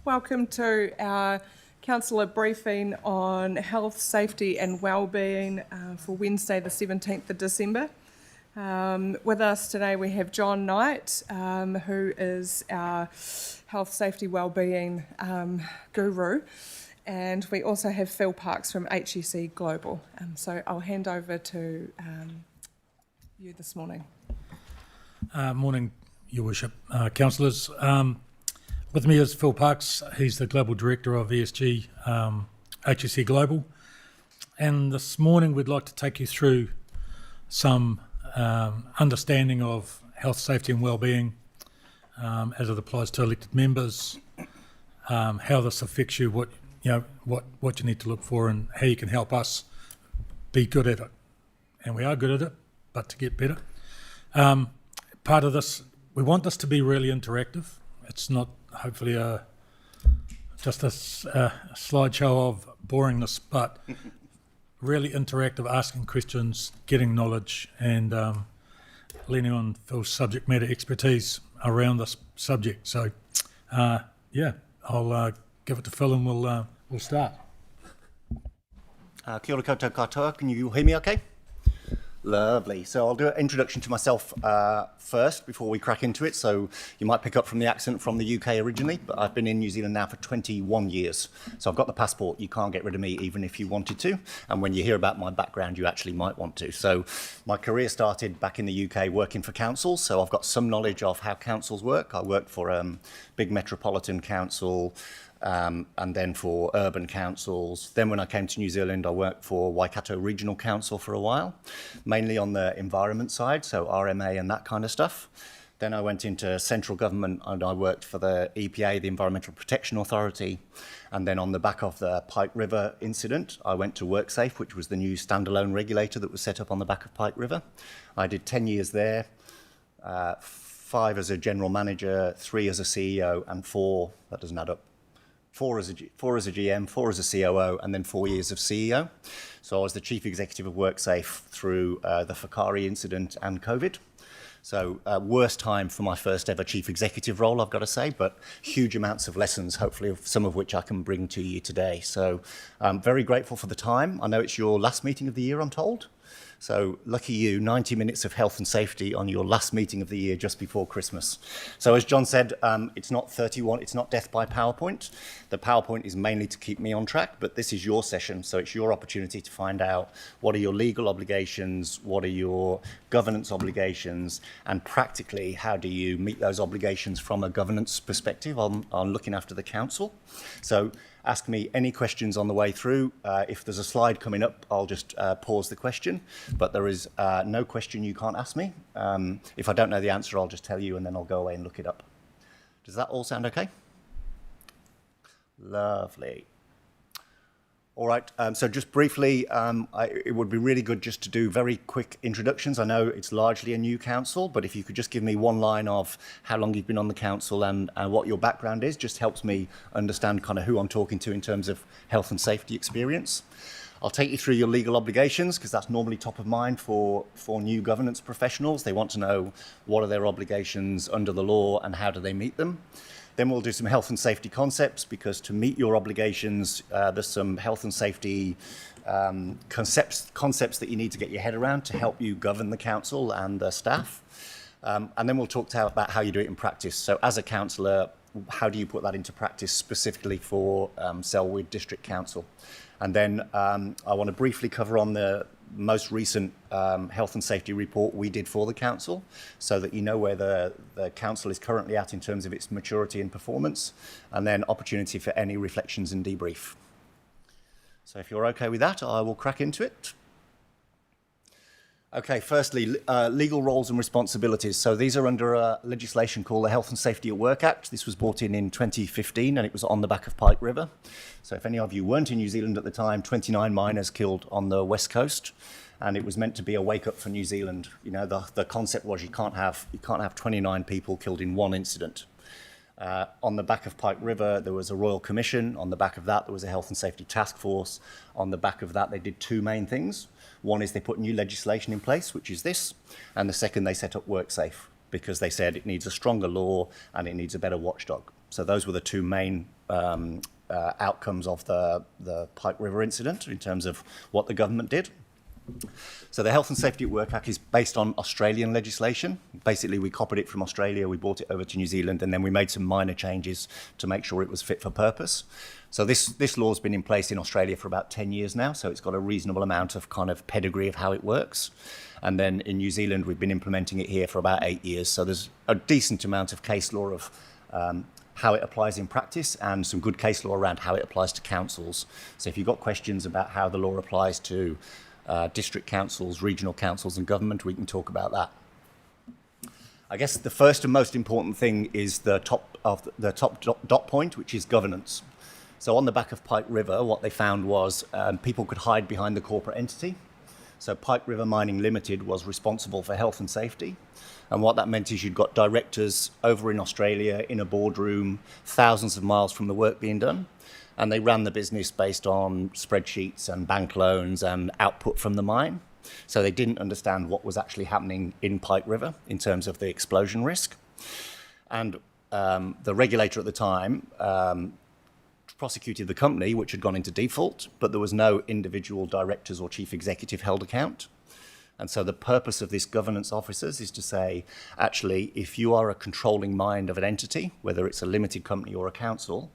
Welcome to our Councillor briefing on health, safety and wellbeing for Wednesday the 17th of December. With us today we have John Knight, who is our health, safety, wellbeing guru, and we also have Phil Parks from HEC Global. So I'll hand over to you this morning. Morning, Your Worship, councillors. With me is Phil Parks. He's the Global Director of ESG, HEC Global. And this morning we'd like to take you through some understanding of health, safety and wellbeing as it applies to elected members, how this affects you, what you need to look for and how you can help us be good at it. And we are good at it, but to get better. Part of this, we want this to be really interactive. It's not hopefully just a slideshow of boringness, but really interactive, asking questions, getting knowledge, and leaning on Phil's subject matter expertise around this subject. So, I'll give it to Phil and we'll start. Kia ora koutou katoa, can you hear me okay? Lovely. So I'll do an introduction to myself first before we crack into it. So you might pick up from the accent from the UK originally, but I've been in New Zealand now for 21 years. So I've got the passport. You can't get rid of me even if you wanted to. And when you hear about my background, you actually might want to. So my career started back in the UK working for councils. So I've got some knowledge of how councils work. I worked for big metropolitan council, and then for urban councils. Then when I came to New Zealand, I worked for Waikato Regional Council for a while, mainly on the environment side, so RMA and that kind of stuff. Then I went into central government and I worked for the EPA, the Environmental Protection Authority. And then on the back of the Pike River incident, I went to WorkSafe, which was the new standalone regulator that was set up on the back of Pike River. I did 10 years there, 5 as a general manager, 3 as a CEO, and 4, that doesn't add up, 4 as a GM, 4 as a COO, and then 4 years of CEO. So I was the chief executive of WorkSafe through the Fakari incident and COVID. So worst time for my first ever chief executive role, I've got to say, but huge amounts of lessons, hopefully some of which I can bring to you today. So I'm very grateful for the time. I know it's your last meeting of the year, I'm told. So lucky you, 90 minutes of health and safety on your last meeting of the year just before Christmas. So as John said, it's not 31, it's not death by PowerPoint. The PowerPoint is mainly to keep me on track, but this is your session, so it's your opportunity to find out what are your legal obligations, what are your governance obligations, and practically how do you meet those obligations from a governance perspective on looking after the council. So ask me any questions on the way through. If there's a slide coming up, I'll just pause the question, but there is no question you can't ask me. If I don't know the answer, I'll just tell you and then I'll go away and look it up. Does that all sound okay? Lovely. All right, so just briefly, it would be really good just to do very quick introductions. I know it's largely a new council, but if you could just give me one line of how long you've been on the council and what your background is, just helps me understand kind of who I'm talking to in terms of health and safety experience. I'll take you through your legal obligations because that's normally top of mind for new governance professionals. They want to know what are their obligations under the law and how do they meet them. Then we'll do some health and safety concepts because to meet your obligations, there's some health and safety concepts that you need to get your head around to help you govern the council and the staff. And then we'll talk about how you do it in practice. So as a councillor, how do you put that into practice specifically for Selwood District Council? And then I want to briefly cover on the most recent health and safety report we did for the council so that you know where the council is currently at in terms of its maturity and performance, and then opportunity for any reflections and debrief. So if you're okay with that, I will crack into it. Okay, firstly, legal roles and responsibilities. So these are under a legislation called the Health and Safety at Work Act. This was brought in 2015 and it was on the back of Pike River. So if any of you weren't in New Zealand at the time, 29 miners killed on the west coast, and it was meant to be a wake up for New Zealand. You know, the concept was you can't have 29 people killed in one incident. On the back of Pike River, there was a Royal Commission. On the back of that, there was a Health and Safety Task Force. On the back of that, they did 2 main things. One is they put new legislation in place, which is this. And the second, they set up WorkSafe because they said it needs a stronger law and it needs a better watchdog. So those were the 2 main outcomes of the Pike River incident in terms of what the government did. So the Health and Safety at Work Act is based on Australian legislation. Basically, we copied it from Australia, we brought it over to New Zealand, and then we made some minor changes to make sure it was fit for purpose. So this law's been in place in Australia for about 10 years now, so it's got a reasonable amount of kind of pedigree of how it works. And then in New Zealand, we've been implementing it here for about 8 years. So there's a decent amount of case law of how it applies in practice and some good case law around how it applies to councils. So if you've got questions about how the law applies to district councils, regional councils and government, we can talk about that. I guess the first and most important thing is the top dot point, which is governance. So on the back of Pike River, what they found was people could hide behind the corporate entity. So Pike River Mining Limited was responsible for health and safety. And what that meant is you'd got directors over in Australia in a boardroom, thousands of miles from the work being done. And they ran the business based on spreadsheets and bank loans and output from the mine. So they didn't understand what was actually happening in Pike River in terms of the explosion risk. And the regulator at the time prosecuted the company, which had gone into default, but there was no individual directors or chief executive held account. And so the purpose of this governance officers is to say, actually, if you are a controlling mind of an entity, whether it's a limited company or a council,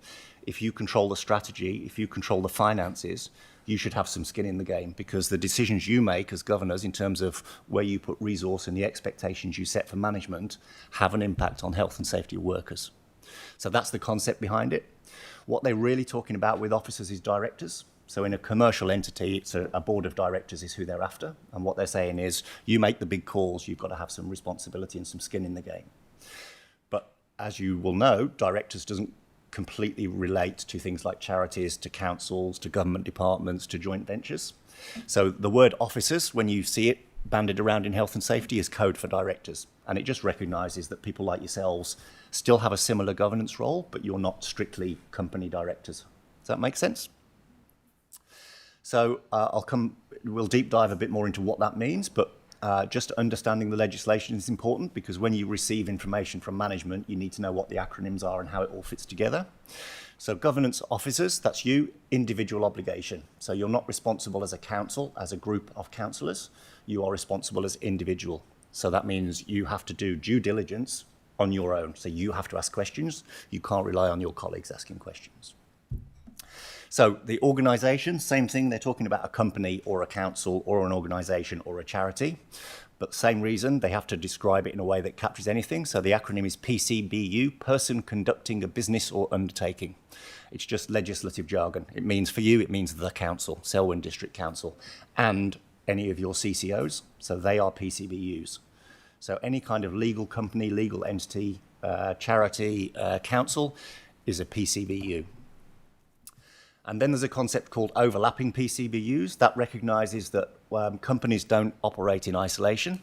if you control the strategy, if you control the finances, you should have some skin in the game, because the decisions you make as governors in terms of where you put resource and the expectations you set for management have an impact on health and safety of workers. So that's the concept behind it. What they're really talking about with officers is directors. So in a commercial entity, it's a board of directors is who they're after. And what they're saying is, you make the big calls, you've got to have some responsibility and some skin in the game. But as you will know, directors doesn't completely relate to things like charities, to councils, to government departments, to joint ventures. So the word officers, when you see it bandied around in health and safety, is code for directors. And it just recognises that people like yourselves still have a similar governance role, but you're not strictly company directors. Does that make sense? So we'll deep dive a bit more into what that means, but just understanding the legislation is important, because when you receive information from management, you need to know what the acronyms are and how it all fits together. So governance officers, that's you, individual obligation. So you're not responsible as a council, as a group of councillors, you are responsible as individual. So that means you have to do due diligence on your own. So you have to ask questions, you can't rely on your colleagues asking questions. So the organisation, same thing, they're talking about a company or a council or an organisation or a charity, but same reason, they have to describe it in a way that captures anything. So the acronym is PCBU, Person Conducting a Business or Undertaking. It's just legislative jargon. It means, for you, it means the council, Selwyn District Council, and any of your CCOs, so they are PCBUs. So any kind of legal company, legal entity, charity, council is a PCBU. And then there's a concept called overlapping PCBUs that recognises that companies don't operate in isolation.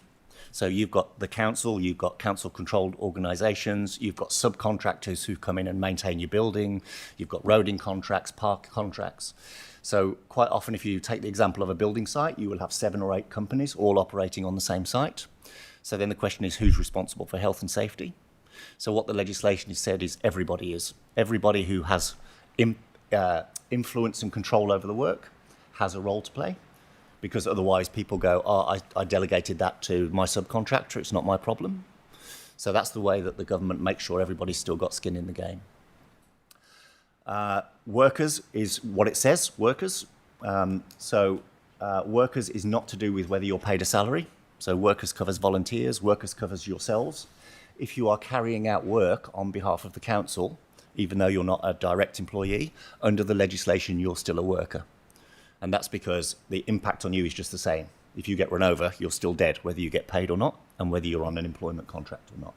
So you've got the council, you've got council-controlled organisations, you've got subcontractors who come in and maintain your building, you've got roading contracts, park contracts. So quite often, if you take the example of a building site, you will have 7 or 8 companies all operating on the same site. So then the question is, who's responsible for health and safety? So what the legislation has said is everybody is. Everybody who has influence and control over the work has a role to play, because otherwise people go, oh, I delegated that to my subcontractor, it's not my problem. So that's the way that the government makes sure everybody's still got skin in the game. Workers is what it says, workers. Workers is not to do with whether you're paid a salary. So workers covers volunteers, workers covers yourselves. If you are carrying out work on behalf of the council, even though you're not a direct employee, under the legislation, you're still a worker. And that's because the impact on you is just the same. If you get run over, you're still dead, whether you get paid or not, and whether you're on an employment contract or not.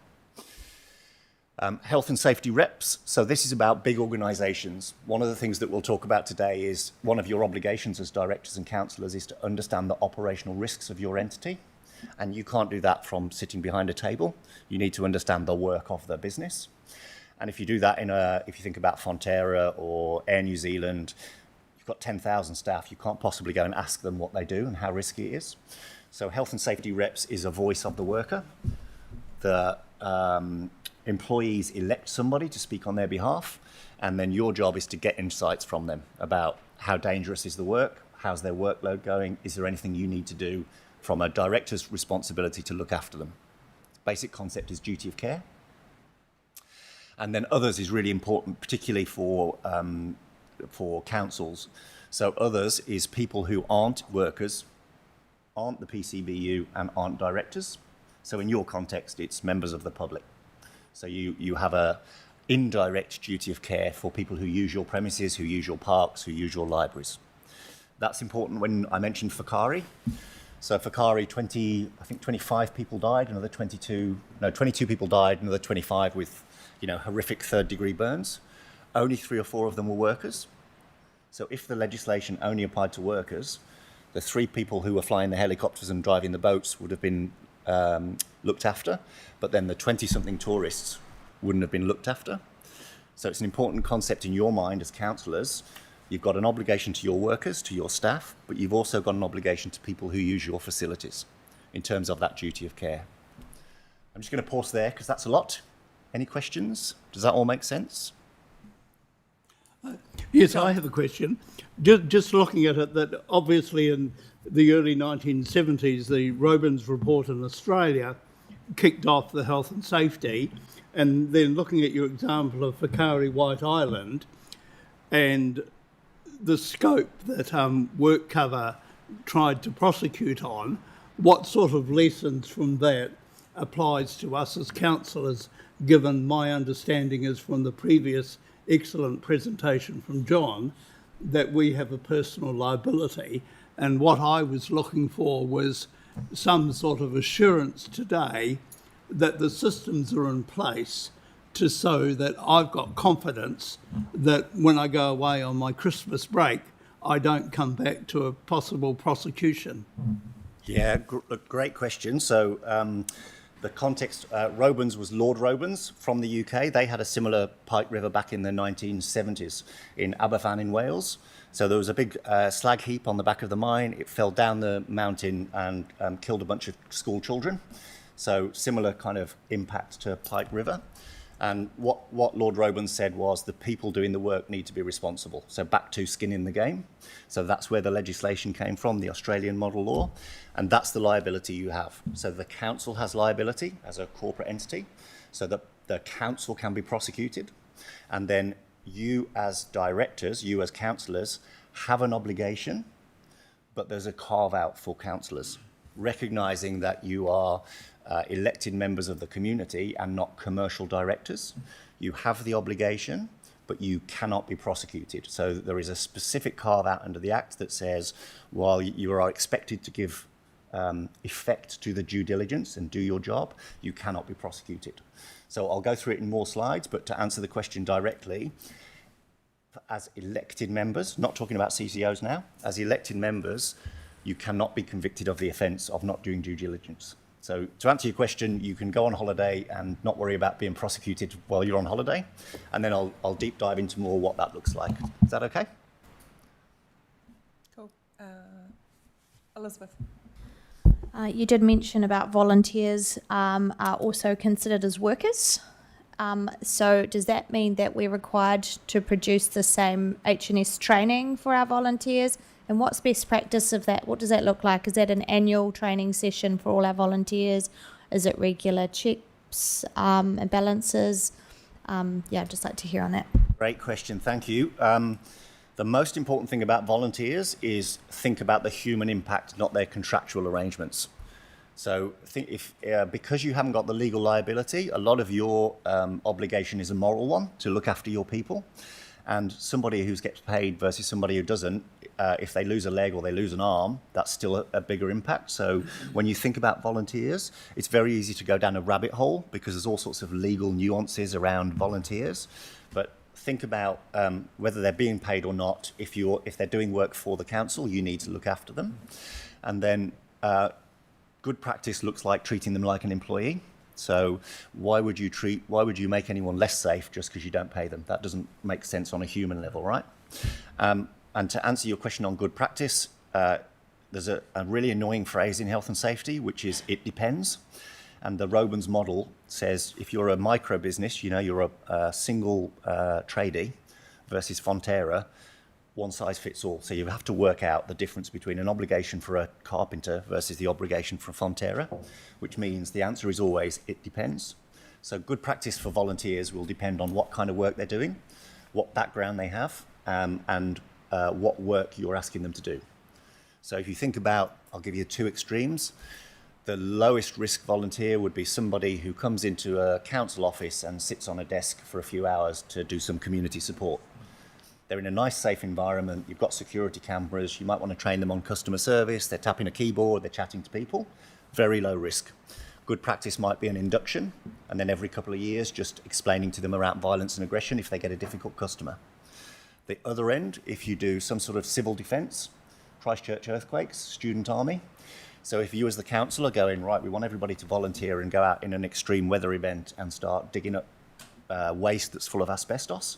Health and safety reps. So this is about big organisations. One of the things that we'll talk about today is one of your obligations as directors and councillors is to understand the operational risks of your entity. And you can't do that from sitting behind a table. You need to understand the work of the business. And if you do that if you think about Fonterra or Air New Zealand, you've got 10,000 staff, you can't possibly go and ask them what they do and how risky it is. So health and safety reps is a voice of the worker. The employees elect somebody to speak on their behalf, and then your job is to get insights from them about how dangerous is the work, how's their workload going, is there anything you need to do from a director's responsibility to look after them. Basic concept is duty of care. And then others is really important, particularly for councils. So others is people who aren't workers, aren't the PCBU, and aren't directors. So in your context, it's members of the public. So you have a indirect duty of care for people who use your premises, who use your parks, who use your libraries. That's important when I mentioned Fakari. So Fakari, 25 people died, 22 people died, another 25 with, horrific third-degree burns. Only 3 or 4 of them were workers. So if the legislation only applied to workers, the 3 people who were flying the helicopters and driving the boats would have been looked after, but then the 20-something tourists wouldn't have been looked after. So it's an important concept in your mind as councillors. You've got an obligation to your workers, to your staff, but you've also got an obligation to people who use your facilities in terms of that duty of care. I'm just going to pause there because that's a lot. Any questions? Does that all make sense? Yes, I have a question. Just looking at it, that obviously in the early 1970s, the Robins report in Australia kicked off the health and safety, and then looking at your example of Fakari White Island and the scope that work cover tried to prosecute on, what sort of lessons from that applies to us as councillors, given my understanding is from the previous excellent presentation from John, that we have a personal liability. And what I was looking for was some sort of assurance today that the systems are in place to so that I've got confidence that when I go away on my Christmas break, I don't come back to a possible prosecution. Yeah, great question. So the context, Robins was Lord Robins from the UK. They had a similar Pike River back in the 1970s in Aberfan in Wales. So there was a big slag heap on the back of the mine. It fell down the mountain and killed a bunch of school children. So similar kind of impact to Pike River. And what Lord Robins said was the people doing the work need to be responsible. So back to skin in the game. So that's where the legislation came from, the Australian model law. And that's the liability you have. So the council has liability as a corporate entity, so that the council can be prosecuted. And then you as directors, you as councillors, have an obligation, but there's a carve out for councillors, recognising that you are elected members of the community and not commercial directors. You have the obligation, but you cannot be prosecuted. So there is a specific carve out under the Act that says, while you are expected to give effect to the due diligence and do your job, you cannot be prosecuted. So I'll go through it in more slides, but to answer the question directly, as elected members, not talking about CCOs now, as elected members, you cannot be convicted of the offence of not doing due diligence. So to answer your question, you can go on holiday and not worry about being prosecuted while you're on holiday, and then I'll deep dive into more what that looks like. Is that okay? Cool. Elizabeth. You did mention about volunteers are also considered as workers. So does that mean that we're required to produce the same H&S training for our volunteers? And what's best practice of that? What does that look like? Is that an annual training session for all our volunteers? Is it regular checks and balances? I'd just like to hear on that. Great question, thank you. The most important thing about volunteers is think about the human impact, not their contractual arrangements. So because you haven't got the legal liability, a lot of your obligation is a moral one to look after your people. And somebody who gets paid versus somebody who doesn't, if they lose a leg or they lose an arm, that's still a bigger impact. So when you think about volunteers, it's very easy to go down a rabbit hole because there's all sorts of legal nuances around volunteers. But think about whether they're being paid or not. If they're doing work for the council, you need to look after them. And then good practice looks like treating them like an employee. So why would you make anyone less safe just because you don't pay them? That doesn't make sense on a human level, right? And to answer your question on good practice, there's a really annoying phrase in health and safety, which is "it depends." And the Robins model says if you're a micro business, you're a single tradie versus Fonterra, one size fits all. So you have to work out the difference between an obligation for a carpenter versus the obligation for Fonterra, which means the answer is always, it depends. So good practice for volunteers will depend on what kind of work they're doing, what background they have, and what work you're asking them to do. So if you think about, I'll give you two extremes. The lowest risk volunteer would be somebody who comes into a council office and sits on a desk for a few hours to do some community support. They're in a nice, safe environment. You've got security cameras. You might want to train them on customer service. They're tapping a keyboard. They're chatting to people. Very low risk. Good practice might be an induction, and then every couple of years just explaining to them around violence and aggression if they get a difficult customer. The other end, if you do some sort of civil defence, Christchurch earthquakes, student army. So if you as the council are going, right, we want everybody to volunteer and go out in an extreme weather event and start digging up waste that's full of asbestos,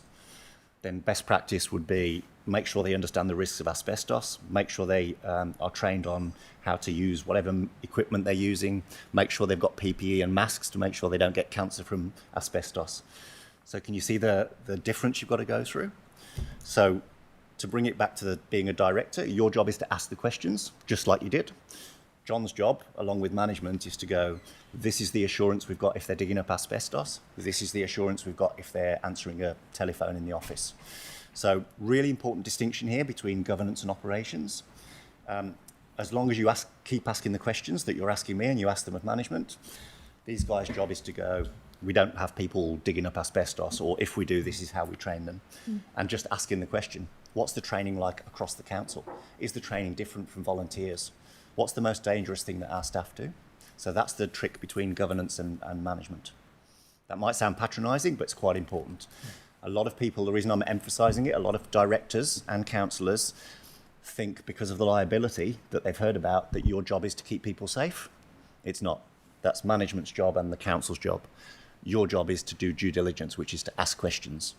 then best practice would be make sure they understand the risks of asbestos, make sure they are trained on how to use whatever equipment they're using, make sure they've got PPE and masks to make sure they don't get cancer from asbestos. So can you see the difference you've got to go through? So to bring it back to being a director, your job is to ask the questions, just like you did. John's job, along with management, is to go, this is the assurance we've got if they're digging up asbestos. This is the assurance we've got if they're answering a telephone in the office. So really important distinction here between governance and operations. As long as you keep asking the questions that you're asking me and you ask them of management, these guys' job is to go, we don't have people digging up asbestos, or if we do, this is how we train them. And just asking the question, what's the training like across the council? Is the training different from volunteers? What's the most dangerous thing that our staff do? So that's the trick between governance and management. That might sound patronising, but it's quite important. A lot of people, the reason I'm emphasising it, a lot of directors and councillors think because of the liability that they've heard about that your job is to keep people safe. It's not. That's management's job and the council's job. Your job is to do due diligence, which is to ask questions.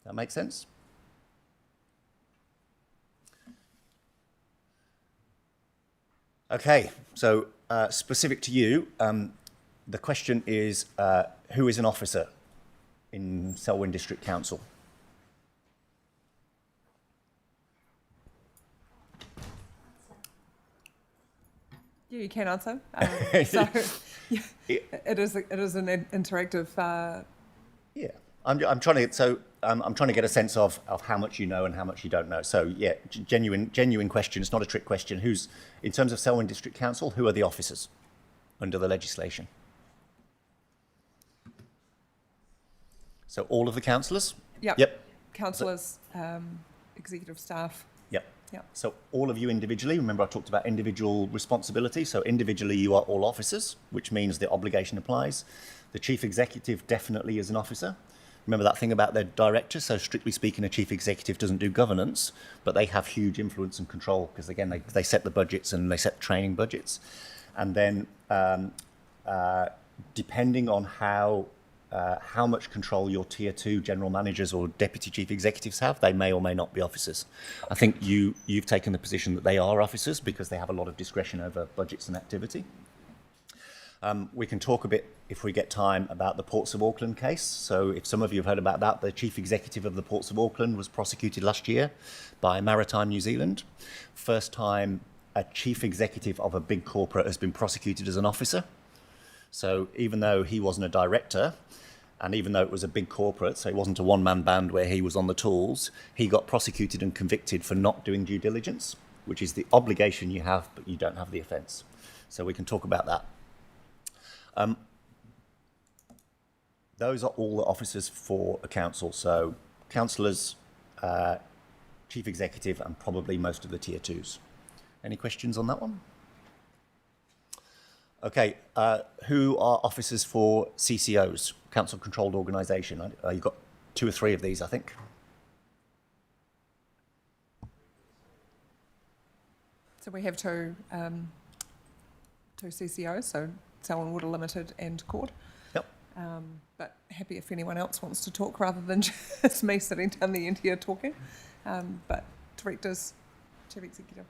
That make sense? Okay, so specific to you, the question is, who is an officer in Selwyn District Council? Yeah, you can answer. So yeah, it is an interactive. Yeah, I'm trying to get a sense of how much you know and how much you don't know. So yeah, genuine question. It's not a trick question. Who's, in terms of Selwyn District Council, who are the officers under the legislation? So all of the councillors? Yep. Councillors, executive staff. Yep. Yeah. So all of you individually, remember I talked about individual responsibility. So individually you are all officers, which means the obligation applies. The chief executive definitely is an officer. Remember that thing about their director? So strictly speaking, a chief executive doesn't do governance, but they have huge influence and control because, again, they set the budgets and they set training budgets. And then depending on how much control your tier 2 general managers or deputy chief executives have, they may or may not be officers. I think you've taken the position that they are officers because they have a lot of discretion over budgets and activity. We can talk a bit, if we get time, about the Ports of Auckland case. So if some of you have heard about that, the chief executive of the Ports of Auckland was prosecuted last year by Maritime New Zealand. First time a chief executive of a big corporate has been prosecuted as an officer. So even though he wasn't a director, and even though it was a big corporate, so it wasn't a one-man band where he was on the tools, he got prosecuted and convicted for not doing due diligence, which is the obligation you have, but you don't have the offence. So we can talk about that. Those are all the officers for a council. So councillors, chief executive, and probably most of the tier 2s. Any questions on that one? Okay, who are officers for CCOs, council controlled organisation? You've got 2 or 3 of these, I think. So we have two CCOs, so Selwyn Water Limited and Court. Yep. But happy if anyone else wants to talk rather than just me sitting down the end here talking. But directors, chief executive.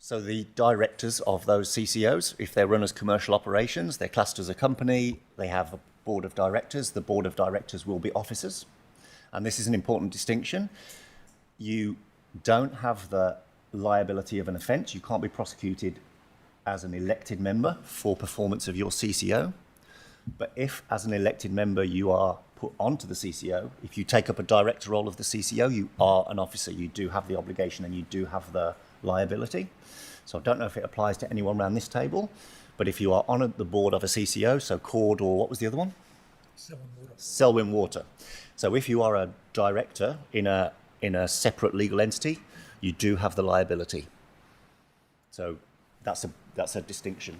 So the directors of those CCOs, if they're run as commercial operations, they're classed as a company, they have a board of directors. The board of directors will be officers. And this is an important distinction. You don't have the liability of an offence. You can't be prosecuted as an elected member for performance of your CCO. But if, as an elected member, you are put onto the CCO, if you take up a director role of the CCO, you are an officer. You do have the obligation and you do have the liability. So I don't know if it applies to anyone around this table, but if you are on the board of a CCO, so Cord or what was the other one? Selwyn Water. So if you are a director in a separate legal entity, you do have the liability. So that's a distinction.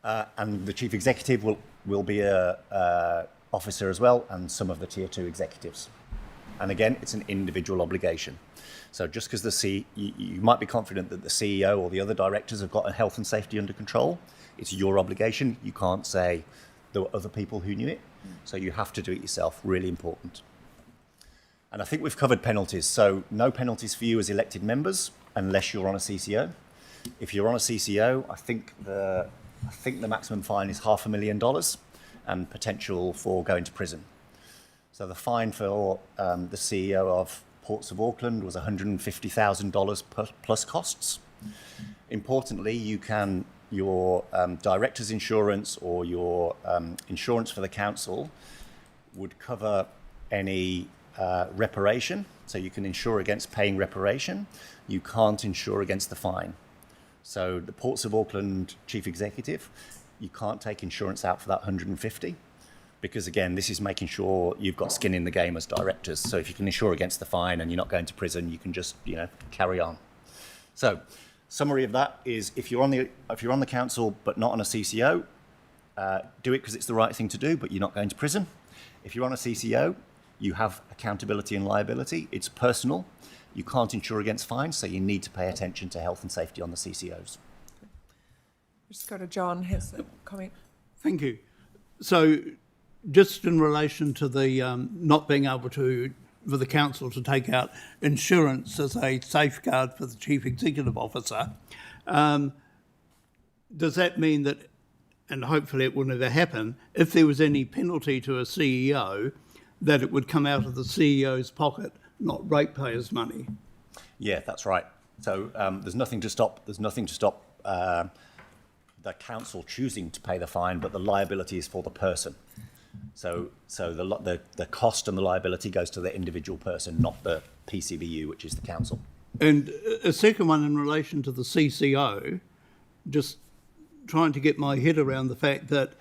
And the chief executive will be a officer as well, and some of the tier 2 executives. And again, it's an individual obligation. So just because you might be confident that the CEO or the other directors have got a health and safety under control, it's your obligation. You can't say there were other people who knew it. So you have to do it yourself. Really important. And I think we've covered penalties. So no penalties for you as elected members unless you're on a CCO. If you're on a CCO, I think the maximum fine is $500,000 and potential for going to prison. So the fine for the CEO of Ports of Auckland was $150,000 plus costs. Importantly, your director's insurance or your insurance for the council would cover any reparation. So you can insure against paying reparation. You can't insure against the fine. So the Ports of Auckland chief executive, you can't take insurance out for that 150, because again, this is making sure you've got skin in the game as directors. So if you can insure against the fine and you're not going to prison, you can just carry on. So summary of that is if you're on the council but not on a CCO, do it because it's the right thing to do, but you're not going to prison. If you're on a CCO, you have accountability and liability. It's personal. You can't insure against fines, so you need to pay attention to health and safety on the CCOs. Just go to John, has a comment. Thank you. So just in relation to the not being able for the council to take out insurance as a safeguard for the chief executive officer, does that mean that, and hopefully it will never happen, if there was any penalty to a CEO, that it would come out of the CEO's pocket, not ratepayers' money? Yeah, that's right. So there's nothing to stop the council choosing to pay the fine, but the liability is for the person. So the cost and the liability goes to the individual person, not the PCBU, which is the council. And a second one in relation to the CCO, just trying to get my head around the fact that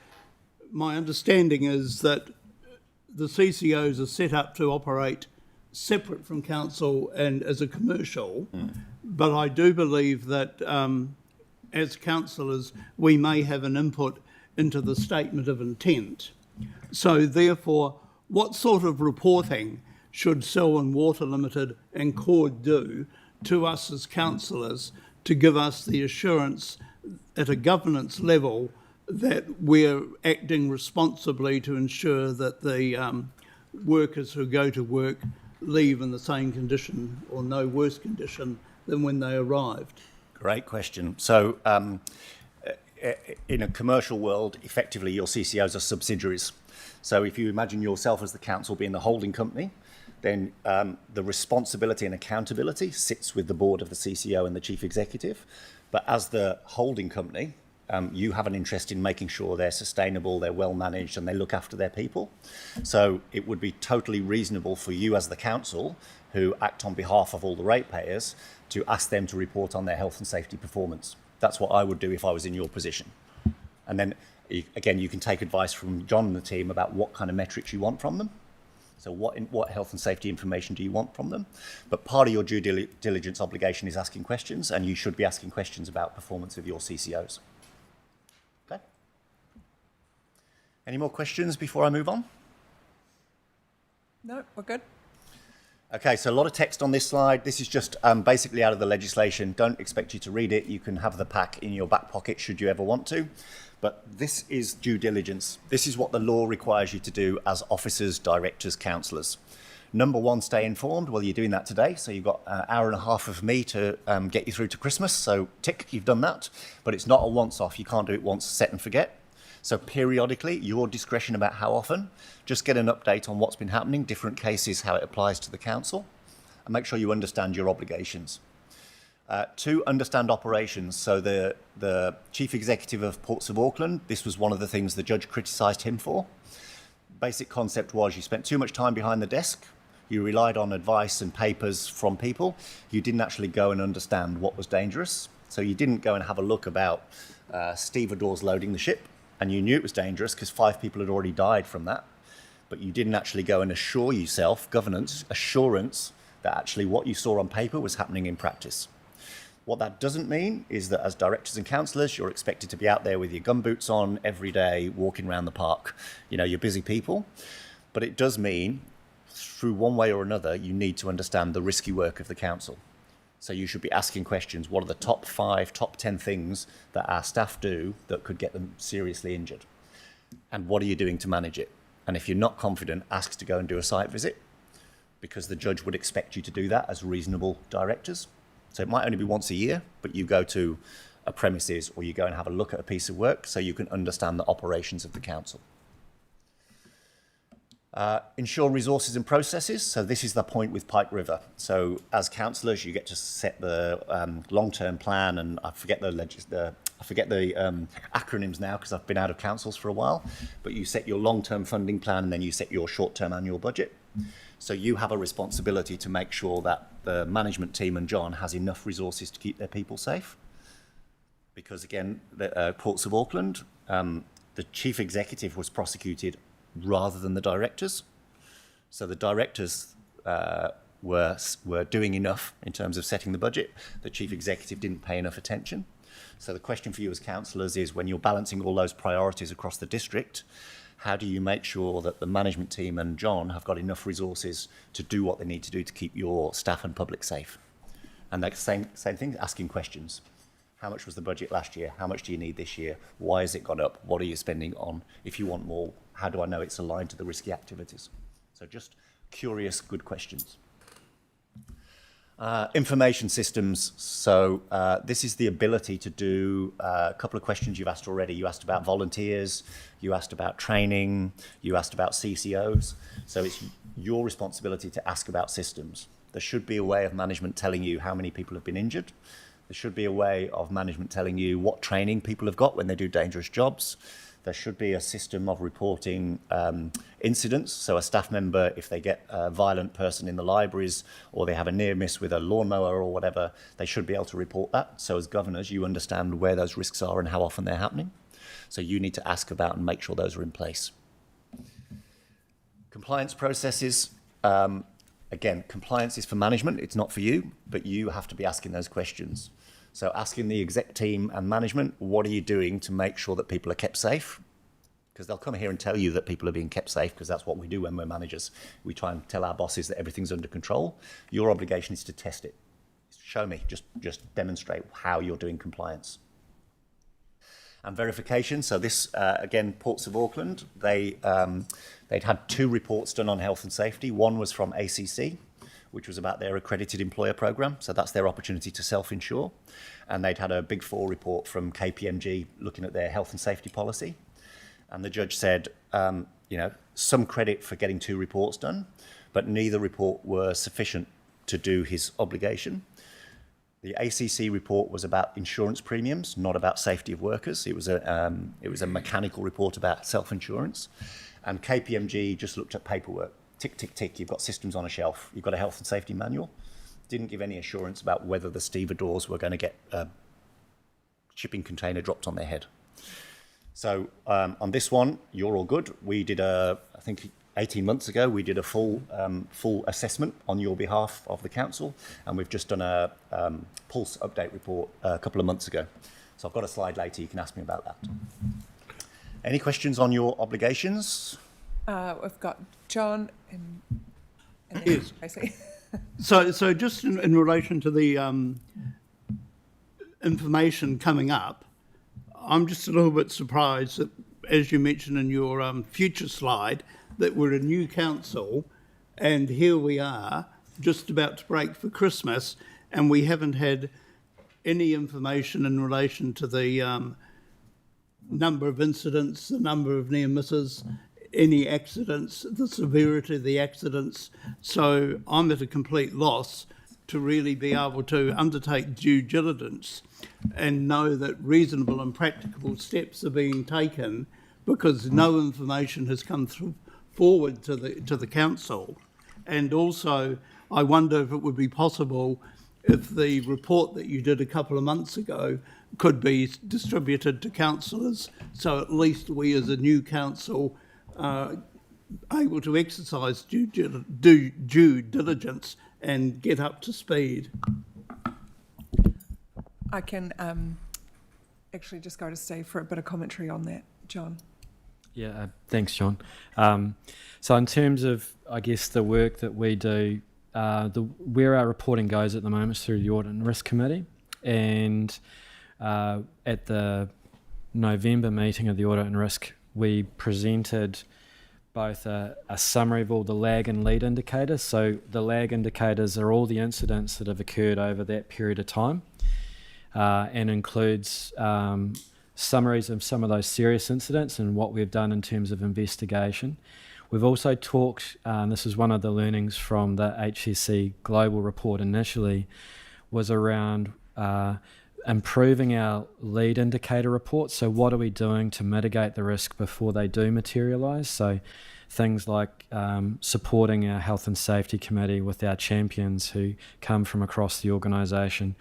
my understanding is that the CCOs are set up to operate separate from council and as a commercial, but I do believe that as councillors we may have an input into the statement of intent. So therefore, what sort of reporting should Selwyn Water Limited and Cord do to us as councillors to give us the assurance at a governance level that we're acting responsibly to ensure that the workers who go to work leave in the same condition or no worse condition than when they arrived? Great question. So in a commercial world, effectively your CCOs are subsidiaries. So if you imagine yourself as the council being the holding company, then the responsibility and accountability sits with the board of the CCO and the chief executive. But as the holding company, you have an interest in making sure they're sustainable, they're well managed, and they look after their people. So it would be totally reasonable for you as the council, who act on behalf of all the ratepayers, to ask them to report on their health and safety performance. That's what I would do if I was in your position. And then, again, you can take advice from John and the team about what kind of metrics you want from them. So what health and safety information do you want from them? But part of your due diligence obligation is asking questions, and you should be asking questions about performance of your CCOs. Okay? Any more questions before I move on? No, we're good. Okay, so a lot of text on this slide. This is just basically out of the legislation. Don't expect you to read it. You can have the pack in your back pocket should you ever want to. But this is due diligence. This is what the law requires you to do as officers, directors, councillors. Number one, stay informed. Well, you're doing that today, so you've got an hour and a half of me to get you through to Christmas. So tick, you've done that. But it's not a once-off. You can't do it once, set and forget. So periodically, your discretion about how often, just get an update on what's been happening, different cases, how it applies to the council, and make sure you understand your obligations. 2, understand operations. So the Chief Executive of Ports of Auckland, this was one of the things the judge criticised him for. Basic concept was you spent too much time behind the desk, you relied on advice and papers from people, you didn't actually go and understand what was dangerous. So you didn't go and have a look about stevedores loading the ship, and you knew it was dangerous because 5 people had already died from that. But you didn't actually go and assure yourself, governance, assurance, that actually what you saw on paper was happening in practice. What that doesn't mean is that as directors and councillors, you're expected to be out there with your gumboots on every day, walking around the park. You know, you're busy people. But it does mean, through one way or another, you need to understand the risky work of the council. So you should be asking questions. What are the top 5, top 10 things that our staff do that could get them seriously injured? And what are you doing to manage it? And if you're not confident, ask to go and do a site visit, because the judge would expect you to do that as reasonable directors. So it might only be once a year, but you go to a premises or you go and have a look at a piece of work so you can understand the operations of the council. Ensure resources and processes. So this is the point with Pike River. So as councillors, you get to set the long-term plan, and I forget the acronyms now because I've been out of councils for a while. But you set your long-term funding plan, and then you set your short-term annual budget. So you have a responsibility to make sure that the management team and John has enough resources to keep their people safe. Because again, the Ports of Auckland, the chief executive was prosecuted rather than the directors. So the directors were doing enough in terms of setting the budget. The chief executive didn't pay enough attention. So the question for you as councillors is, when you're balancing all those priorities across the district, how do you make sure that the management team and John have got enough resources to do what they need to do to keep your staff and public safe? And that's the same thing, asking questions. How much was the budget last year? How much do you need this year? Why has it gone up? What are you spending on? If you want more, how do I know it's aligned to the risky activities? So just curious, good questions. Information systems. So this is the ability to do a couple of questions you've asked already. You asked about volunteers, you asked about training, you asked about CCOs. So it's your responsibility to ask about systems. There should be a way of management telling you how many people have been injured. There should be a way of management telling you what training people have got when they do dangerous jobs. There should be a system of reporting incidents. So a staff member, if they get a violent person in the libraries or they have a near miss with a lawnmower or whatever, they should be able to report that. So as governors, you understand where those risks are and how often they're happening. So you need to ask about and make sure those are in place. Compliance processes. Again, compliance is for management. It's not for you, but you have to be asking those questions. So asking the exec team and management, what are you doing to make sure that people are kept safe? Because they'll come here and tell you that people are being kept safe, because that's what we do when we're managers. We try and tell our bosses that everything's under control. Your obligation is to test it. Show me, just demonstrate how you're doing compliance. And verification. So this, again, Ports of Auckland, they'd had 2 reports done on health and safety. One was from ACC, which was about their accredited employer program. So that's their opportunity to self-insure. And they'd had a Big 4 report from KPMG looking at their health and safety policy. And the judge said, some credit for getting 2 reports done, but neither report were sufficient to do his obligation. The ACC report was about insurance premiums, not about safety of workers. It was a mechanical report about self-insurance. And KPMG just looked at paperwork. Tick, tick, tick, you've got systems on a shelf. You've got a health and safety manual. Didn't give any assurance about whether the stevedores were going to get a shipping container dropped on their head. So on this one, you're all good. We did I think 18 months ago, we did a full assessment on your behalf of the council, and we've just done a pulse update report a couple of months ago. So I've got a slide later, you can ask me about that. Any questions on your obligations? We've got John and Yes. Tracy. So just in relation to the information coming up, I'm just a little bit surprised that, as you mentioned in your future slide, that we're a new council And here we are, just about to break for Christmas, and we haven't had any information in relation to the number of incidents, the number of near misses, any accidents, the severity of the accidents. So I'm at a complete loss to really be able to undertake due diligence and know that reasonable and practicable steps are being taken, because no information has come forward to the council. And also, I wonder if it would be possible if the report that you did a couple of months ago could be distributed to councillors, so at least we as a new council are able to exercise due diligence and get up to speed. I can actually just go to Steve for a bit of commentary on that, John. Yeah, thanks, John. So in terms of, I guess, the work that we do, where our reporting goes at the moment is through the Audit and Risk Committee, and at the November meeting of the Audit and Risk, we presented both a summary of all the lag and lead indicators. So the lag indicators are all the incidents that have occurred over that period of time, and includes summaries of some of those serious incidents and what we've done in terms of investigation. We've also talked, and this is one of the learnings from the HSC Global report initially, was around improving our lead indicator reports. So what are we doing to mitigate the risk before they do materialise? So things like supporting our Health and Safety Committee with our champions who come from across the organisation,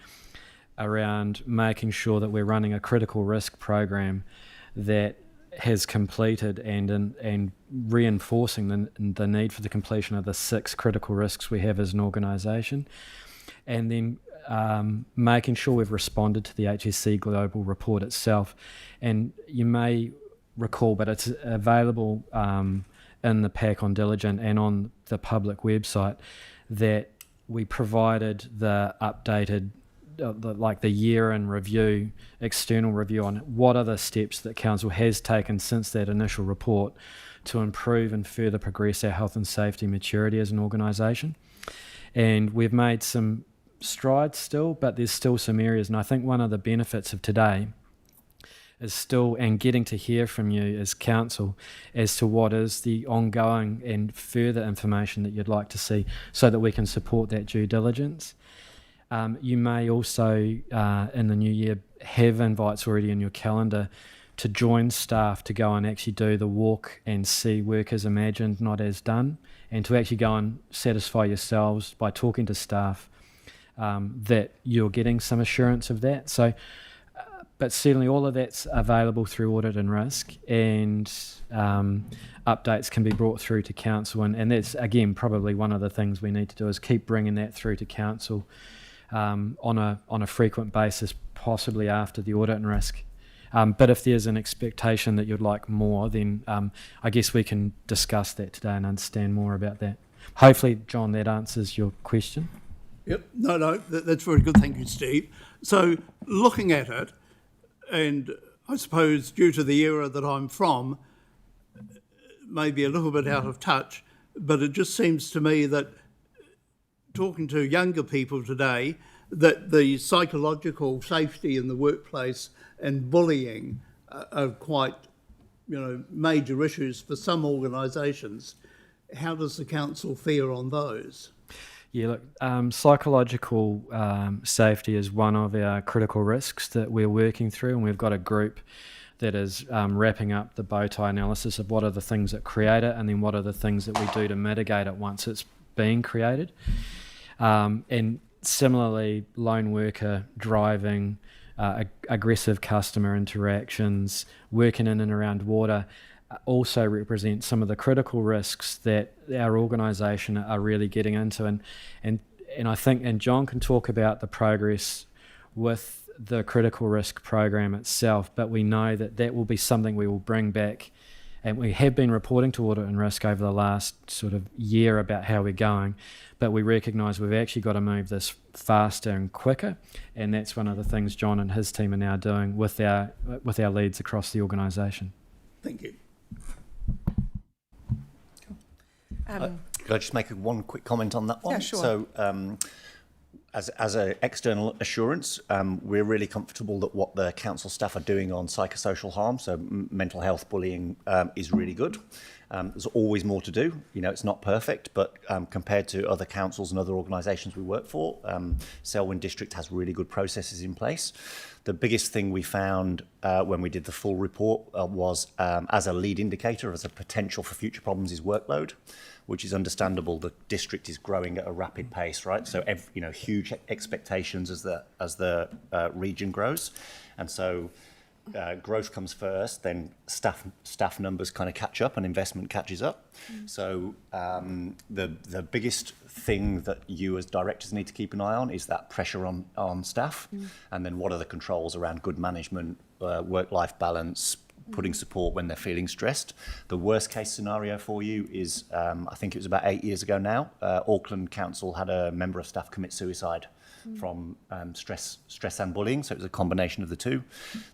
around making sure that we're running a critical risk program that has completed and reinforcing the need for the completion of the 6 critical risks we have as an organisation, and then making sure we've responded to the HSC Global report itself. And you may recall, but it's available in the pack on Diligent and on the public website, that we provided the updated the year in review, external review on what are the steps that council has taken since that initial report to improve and further progress our health and safety maturity as an organisation. And we've made some strides still, but there's still some areas, and I think one of the benefits of today is still, and getting to hear from you as council as to what is the ongoing and further information that you'd like to see so that we can support that due diligence. You may also, in the new year, have invites already in your calendar to join staff to go and actually do the walk and see work as imagined, not as done, and to actually go and satisfy yourselves by talking to staff that you're getting some assurance of that. So, but certainly all of that's available through Audit and Risk, and updates can be brought through to council, and that's, again, probably one of the things we need to do is keep bringing that through to council on a frequent basis, possibly after the Audit and Risk. But if there's an expectation that you'd like more, then I guess we can discuss that today and understand more about that. Hopefully, John, that answers your question. Yep, no, that's very good, thank you, Steve. So looking at it, and I suppose due to the era that I'm from, maybe a little bit out of touch, but it just seems to me that talking to younger people today, that the psychological safety in the workplace and bullying are quite, major issues for some organisations. How does the council fare on those? Yeah, look, psychological safety is one of our critical risks that we're working through, and we've got a group that is wrapping up the bow tie analysis of what are the things that create it, and then what are the things that we do to mitigate it once it's being created. And similarly, lone worker driving, aggressive customer interactions, working in and around water, also represent some of the critical risks that our organisation are really getting into. And I think, and John can talk about the progress with the critical risk program itself, but we know that that will be something we will bring back, and we have been reporting to Audit and Risk over the last sort of year about how we're going, but we recognise we've actually got to move this faster and quicker, and that's one of the things John and his team are now doing with our leads across the organisation. Thank you. Could I just make one quick comment on that one? Yeah, sure. So, as an external assurance, we're really comfortable that what the council staff are doing on psychosocial harm, so mental health, bullying, is really good. There's always more to do. You know, it's not perfect, but compared to other councils and other organisations we work for, Selwyn District has really good processes in place. The biggest thing we found when we did the full report was, as a lead indicator, as a potential for future problems, is workload, which is understandable. The district is growing at a rapid pace, right? So, huge expectations as the region grows, and so growth comes first. Then staff numbers kind of catch up, and investment catches up. So, the biggest thing that you as directors need to keep an eye on is that pressure on staff, and then what are the controls around good management, work-life balance, putting support when they're feeling stressed. The worst case scenario for you is, I think it was about 8 years ago now, Auckland Council had a member of staff commit suicide from stress and bullying. So it was a combination of the two.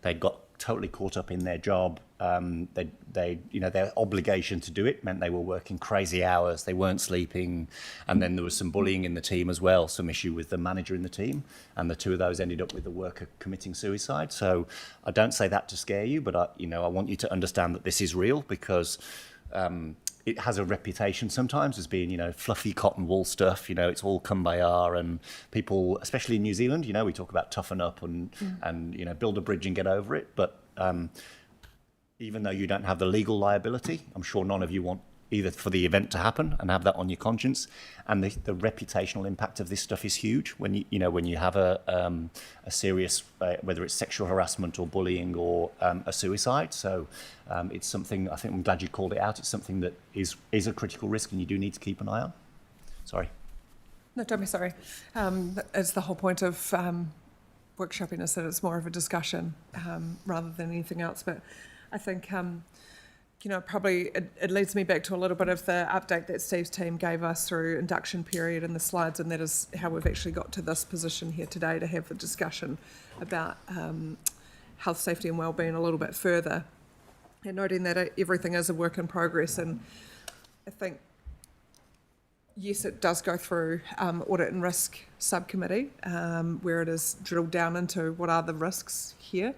They got totally caught up in their job. Their obligation to do it meant they were working crazy hours. They weren't sleeping, and then there was some bullying in the team as well. Some issue with the manager in the team, and the two of those ended up with the worker committing suicide. So I don't say that to scare you, but I want you to understand that this is real, because it has a reputation sometimes as being, fluffy cotton wool stuff. It's all kumbaya, and people, especially in New Zealand, we talk about toughen up and build a bridge and get over it. But even though you don't have the legal liability, I'm sure none of you want either for the event to happen and have that on your conscience. And the reputational impact of this stuff is huge when you have a serious, whether it's sexual harassment or bullying or a suicide. So it's something, I think I'm glad you called it out. It's something that is a critical risk, and you do need to keep an eye on. Sorry. No, don't be sorry. It's the whole point of workshopping is that it's more of a discussion rather than anything else. But I think probably it leads me back to a little bit of the update that Steve's team gave us through induction period and the slides, and that is how we've actually got to this position here today to have the discussion about health, safety and wellbeing a little bit further, and noting that everything is a work in progress. And I think, yes, it does go through audit and risk subcommittee where it is drilled down into what are the risks here.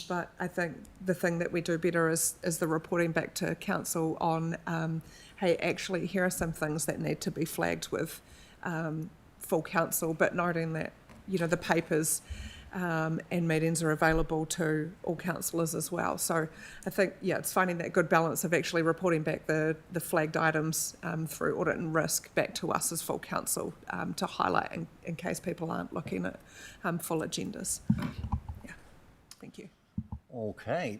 But I think the thing that we do better is the reporting back to council on, hey, actually, here are some things that need to be flagged with full council, but noting that, the papers and meetings are available to all councillors as well. So I think, it's finding that good balance of actually reporting back the flagged items through audit and risk back to us as full council to highlight in case people aren't looking at full agendas. Thank you. Okay.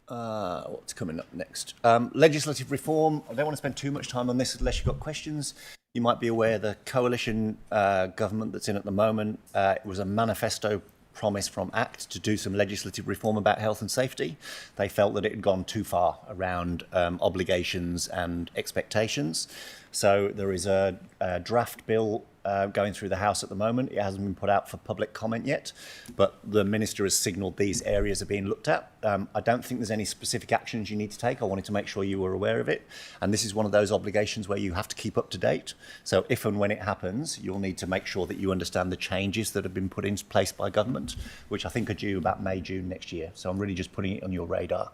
What's coming up next? Legislative reform. I don't want to spend too much time on this unless you've got questions. You might be aware the coalition government that's in at the moment, it was a manifesto promise from ACT to do some legislative reform about health and safety. They felt that it had gone too far around obligations and expectations. So there is a draft bill going through the House at the moment. It hasn't been put out for public comment yet, but the Minister has signalled these areas are being looked at. I don't think there's any specific actions you need to take. I wanted to make sure you were aware of it. And this is one of those obligations where you have to keep up to date. So if and when it happens, you'll need to make sure that you understand the changes that have been put in place by government, which I think are due about May, June next year. So I'm really just putting it on your radar.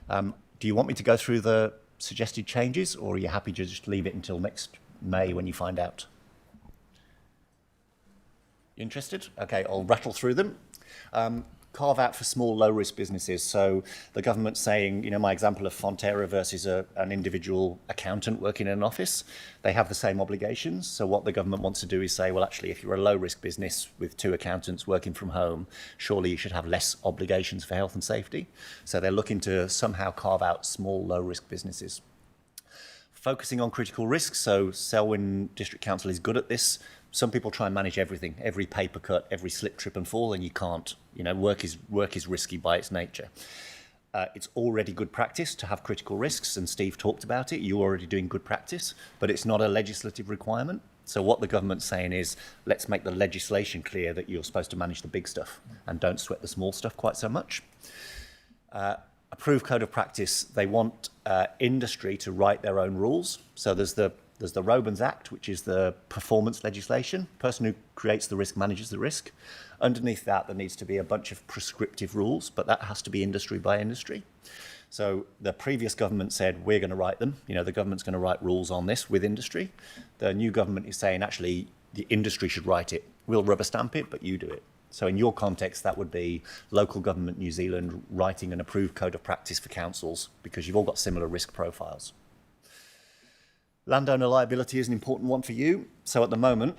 Do you want me to go through the suggested changes, or are you happy to just leave it until next May when you find out? Interested? Okay, I'll rattle through them. Carve out for small, low-risk businesses. So the government's saying, my example of Fonterra versus an individual accountant working in an office, they have the same obligations. So what the government wants to do is say, well, actually, if you're a low-risk business with 2 accountants working from home, surely you should have less obligations for health and safety. So they're looking to somehow carve out small, low-risk businesses. Focusing on critical risks. So Selwyn District Council is good at this. Some people try and manage everything, every paper cut, every slip, trip and fall, and you can't. Work is risky by its nature. It's already good practice to have critical risks, and Steve talked about it. You're already doing good practice, but it's not a legislative requirement. So what the government's saying is, let's make the legislation clear that you're supposed to manage the big stuff and don't sweat the small stuff quite so much. Approved code of practice. They want industry to write their own rules. So there's the There's the Robins Act, which is the performance legislation. Person who creates the risk manages the risk. Underneath that, there needs to be a bunch of prescriptive rules, but that has to be industry by industry. So the previous government said, we're going to write them. You know, the government's going to write rules on this with industry. The new government is saying, actually, the industry should write it. We'll rubber stamp it, but you do it. So in your context, that would be local government New Zealand writing an approved code of practice for councils, because you've all got similar risk profiles. Landowner liability is an important one for you. So at the moment,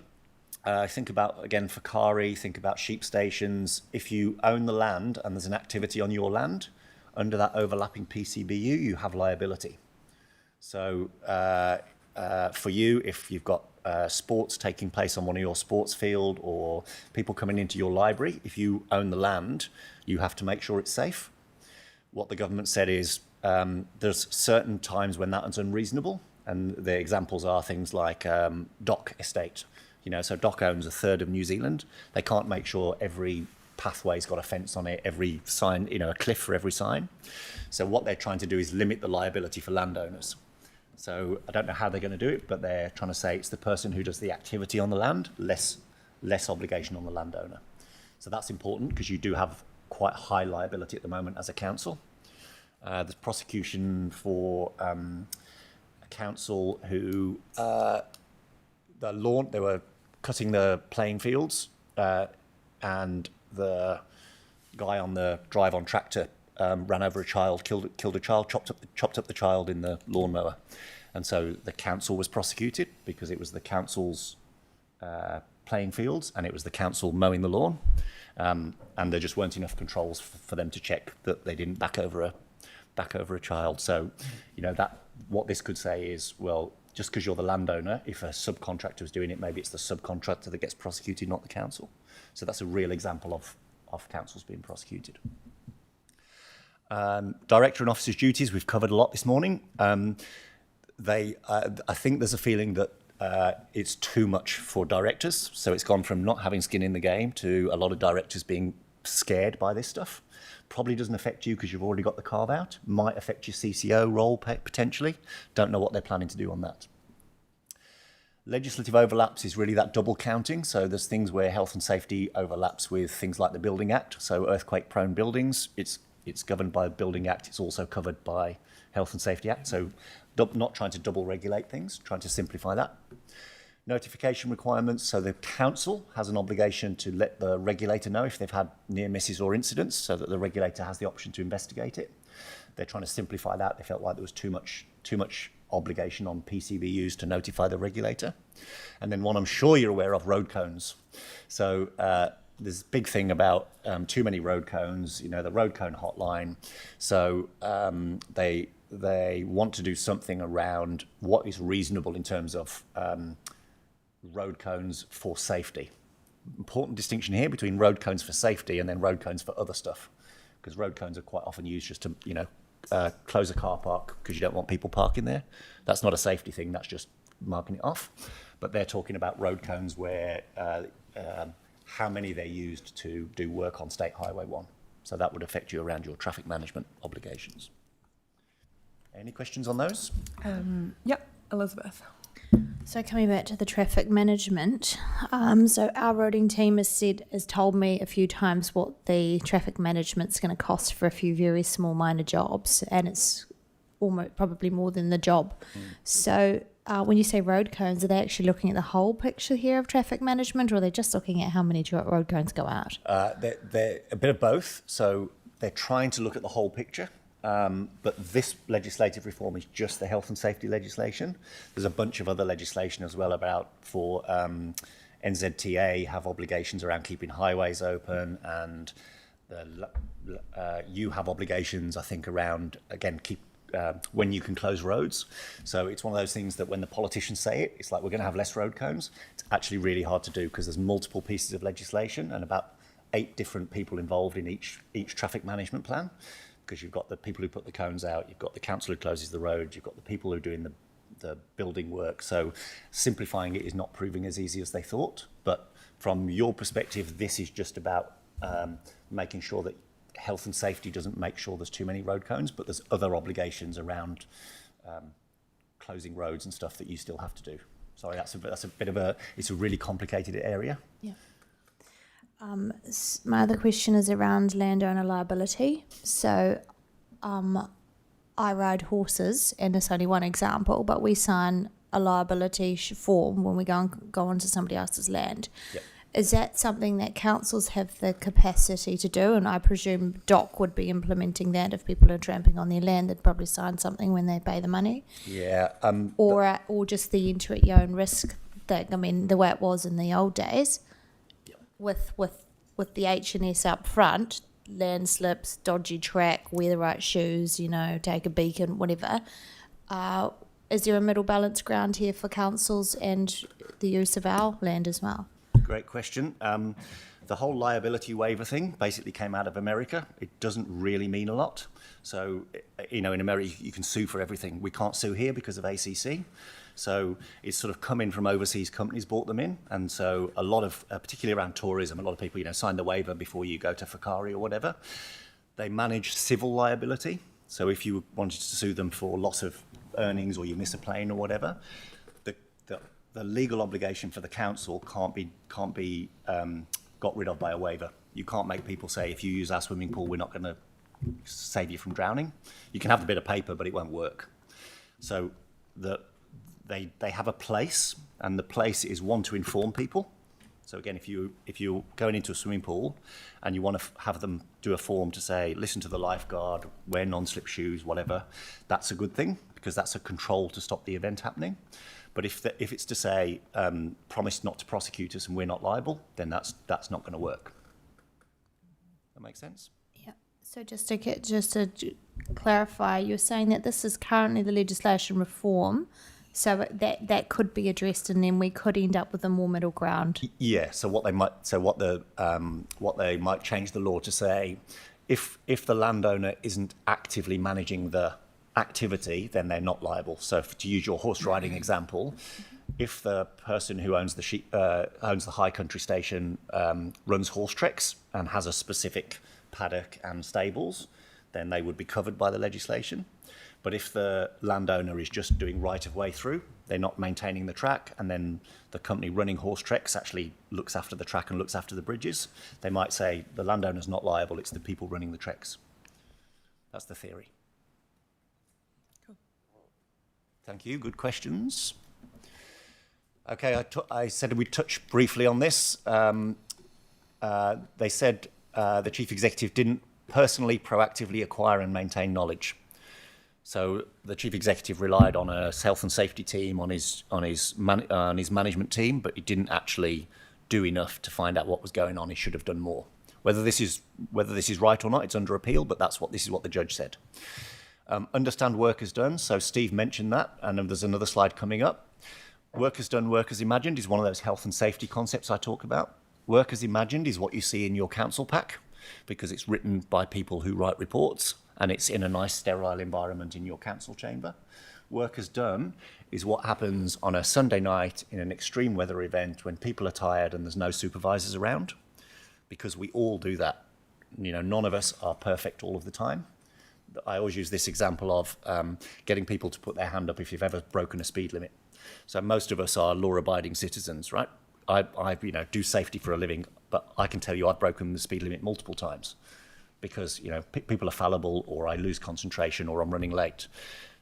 think about, again, for Kari, think about sheep stations. If you own the land and there's an activity on your land, under that overlapping PCBU, you have liability. So for you, if you've got sports taking place on one of your sports field or people coming into your library, if you own the land, you have to make sure it's safe. What the government said is there's certain times when that is unreasonable, and the examples are things like Dock Estate. You know, so Dock owns a third of New Zealand. They can't make sure every pathway's got a fence on it, every sign, you know, a cliff for every sign. So what they're trying to do is limit the liability for landowners. So I don't know how they're going to do it, but they're trying to say it's the person who does the activity on the land, less obligation on the landowner. So that's important because you do have quite high liability at the moment as a council. There's prosecution for a council who they were cutting the playing fields and the guy on the drive-on tractor ran over a child, killed a child, chopped up the child in the lawnmower. And so the council was prosecuted because it was the council's playing fields and it was the council mowing the lawn. And there just weren't enough controls for them to check that they didn't back over a child. So, you know, that what this could say is, well, just because you're the landowner, if a subcontractor is doing it, maybe it's the subcontractor that gets prosecuted, not the council. So that's a real example of councils being prosecuted. Director and officers' duties, we've covered a lot this morning. I think there's a feeling that it's too much for directors. So it's gone from not having skin in the game to a lot of directors being scared by this stuff. Probably doesn't affect you because you've already got the carve out. Might affect your CCO role potentially. Don't know what they're planning to do on that. Legislative overlaps is really that double counting. So there's things where health and safety overlaps with things like the Building Act. So earthquake prone buildings, it's governed by the Building Act. It's also covered by Health and Safety Act. So not trying to double regulate things, trying to simplify that. Notification requirements. So the council has an obligation to let the regulator know if they've had near misses or incidents so that the regulator has the option to investigate it. They're trying to simplify that. They felt like there was too much obligation on PCBUs to notify the regulator. And then one I'm sure you're aware of, road cones. So there's a big thing about too many road cones, you know, the road cone hotline. So they want to do something around what is reasonable in terms of road cones for safety. Important distinction here between road cones for safety and then road cones for other stuff, because road cones are quite often used just to, you know, close a car park because you don't want people parking there. That's not a safety thing, that's just marking it off. But they're talking about road cones where how many they're used to do work on State Highway 1. So that would affect you around your traffic management obligations. Any questions on those? Yep, Elizabeth. So coming back to the traffic management, so our roading team has told me a few times what the traffic management's going to cost for a few very small minor jobs, and it's almost probably more than the job. So when you say road cones, are they actually looking at the whole picture here of traffic management, or are they just looking at how many road cones go out? They're a bit of both. So they're trying to look at the whole picture. But this legislative reform is just the health and safety legislation. There's a bunch of other legislation as well about for NZTA have obligations around keeping highways open, and you have obligations, I think, around, again, when you can close roads. So it's one of those things that when the politicians say it, it's like we're going to have less road cones. It's actually really hard to do because there's multiple pieces of legislation and about 8 different people involved in each traffic management plan. Because you've got the people who put the cones out, you've got the council who closes the road, you've got the people who are doing the building work. So simplifying it is not proving as easy as they thought. But from your perspective, this is just about making sure that health and safety doesn't make sure there's too many road cones, but there's other obligations around closing roads and stuff that you still have to do. Sorry, that's a bit of a, it's a really complicated area. Yeah. My other question is around landowner liability. So, I ride horses, and it's only one example, but we sign a liability form when we go onto somebody else's land. Yep. Is that something that councils have the capacity to do? And I presume DOC would be implementing that. If people are tramping on their land, they'd probably sign something when they pay the money. Yeah. Or just the enter at your own risk thing. I mean, the way it was in the old days, with the H&S up front, landslips, dodgy track, wear the right shoes, take a beacon, whatever. Is there a middle balance ground here for councils and the use of our land as well? Great question. The whole liability waiver thing basically came out of America. It doesn't really mean a lot. So, in America, you can sue for everything. We can't sue here because of ACC. So it's sort of come in from overseas companies, bought them in. And so a lot of, particularly around tourism, a lot of people, sign the waiver before you go to Fakari or whatever. They manage civil liability. So if you wanted to sue them for loss of earnings or you miss a plane or whatever, the legal obligation for the council can't be got rid of by a waiver. You can't make people say, if you use our swimming pool, we're not going to save you from drowning. You can have the bit of paper, but it won't work. So they have a place, and the place is one to inform people. So again, if you're going into a swimming pool and you want to have them do a form to say, listen to the lifeguard, wear non-slip shoes, whatever, that's a good thing because that's a control to stop the event happening. But if it's to say, promise not to prosecute us and we're not liable, then that's not going to work. That makes sense? Yeah. So just to clarify, you're saying that this is currently the legislation reform, so that could be addressed, and then we could end up with a more middle ground. Yeah. So what they might change the law to say, if the landowner isn't actively managing the activity, then they're not liable. So to use your horse riding example, if the person who owns the high country station runs horse treks and has a specific paddock and stables, then they would be covered by the legislation. But if the landowner is just doing right of way through, they're not maintaining the track, and then the company running horse treks actually looks after the track and looks after the bridges, they might say the landowner's not liable, it's the people running the treks. That's the theory. Cool. Thank you. Good questions. Okay, I said we'd touch briefly on this. They said the chief executive didn't personally proactively acquire and maintain knowledge. So the chief executive relied on a health and safety team, on his management team, but he didn't actually do enough to find out what was going on. He should have done more. Whether this is right or not, it's under appeal, but this is what the judge said. Understand work as done. So Steve mentioned that, and there's another slide coming up. Work as done, work as imagined is one of those health and safety concepts I talk about. Work as imagined is what you see in your council pack, because it's written by people who write reports, and it's in a nice sterile environment in your council chamber. Work as done is what happens on a Sunday night in an extreme weather event when people are tired and there's no supervisors around, because we all do that. None of us are perfect all of the time. I always use this example of getting people to put their hand up if you've ever broken a speed limit. So most of us are law-abiding citizens, right? I do safety for a living, but I can tell you I've broken the speed limit multiple times because, people are fallible, or I lose concentration, or I'm running late.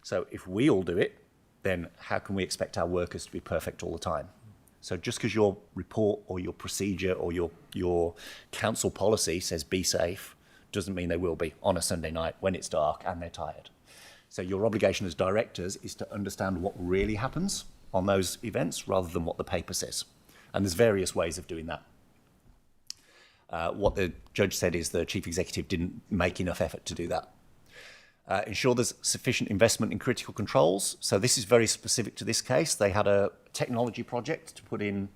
So if we all do it, then how can we expect our workers to be perfect all the time? So just because your report or your procedure or your council policy says be safe doesn't mean they will be on a Sunday night when it's dark and they're tired. So your obligation as directors is to understand what really happens on those events rather than what the paper says. And there's various ways of doing that. What the judge said is the chief executive didn't make enough effort to do that. Ensure there's sufficient investment in critical controls. So this is very specific to this case. They had a technology project to put in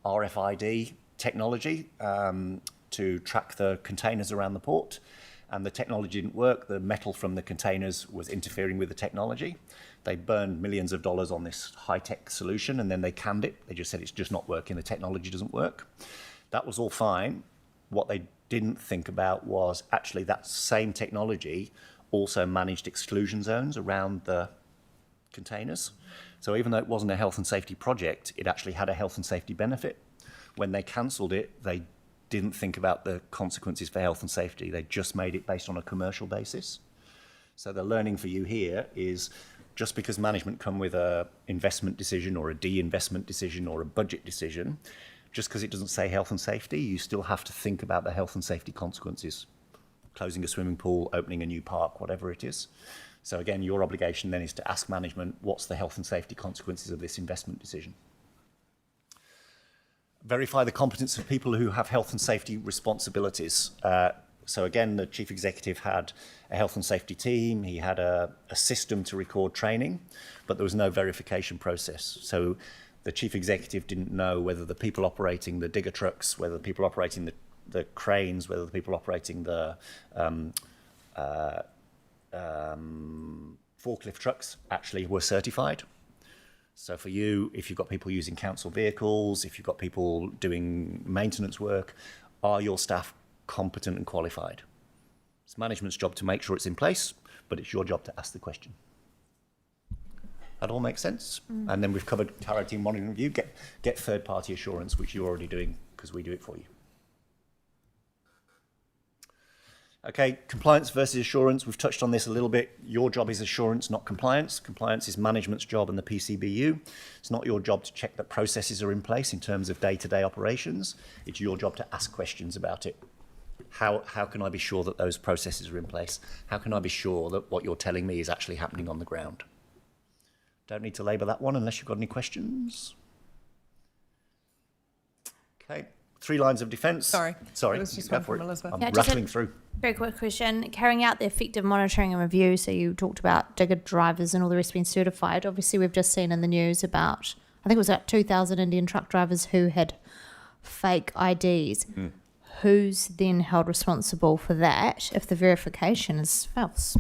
RFID technology to track the containers around the port. And the technology didn't work. The metal from the containers was interfering with the technology. They burned millions of dollars on this high-tech solution, and then they canned it. They just said it's just not working. The technology doesn't work. That was all fine. What they didn't think about was actually that same technology also managed exclusion zones around the containers. So even though it wasn't a health and safety project, it actually had a health and safety benefit. When they cancelled it, they didn't think about the consequences for health and safety. They just made it based on a commercial basis. So the learning for you here is just because management come with a investment decision or a de-investment decision or a budget decision, just because it doesn't say health and safety, you still have to think about the health and safety consequences. Closing a swimming pool, opening a new park, whatever it is. So again, your obligation then is to ask management, what's the health and safety consequences of this investment decision? Verify the competence of people who have health and safety responsibilities. So again, the chief executive had a health and safety team, he had a system to record training, but there was no verification process. So the chief executive didn't know whether the people operating the digger trucks, whether the people operating the cranes, whether the people operating the forklift trucks actually were certified. So for you, if you've got people using council vehicles, if you've got people doing maintenance work, are your staff competent and qualified? It's management's job to make sure it's in place, but it's your job to ask the question. That all makes sense? And then we've covered clarity and monitoring review. Get third-party assurance, which you're already doing because we do it for you. Okay, compliance versus assurance. We've touched on this a little bit. Your job is assurance, not compliance. Compliance is management's job and the PCBU. It's not your job to check that processes are in place in terms of day-to-day operations. It's your job to ask questions about it. How can I be sure that those processes are in place? How can I be sure that what you're telling me is actually happening on the ground? Don't need to labour that one unless you've got any questions. Okay, 3 lines of defence. Sorry. Sorry, It was just go one for from it. Elizabeth. I'm Yeah, just rattling through. Very quick question. Carrying out the effective monitoring and review, so you talked about digger drivers and all the rest being certified. Obviously, we've just seen in the news about, I think it was about 2,000 Indian truck drivers who had fake IDs. Who's then held responsible for that if the verification is false?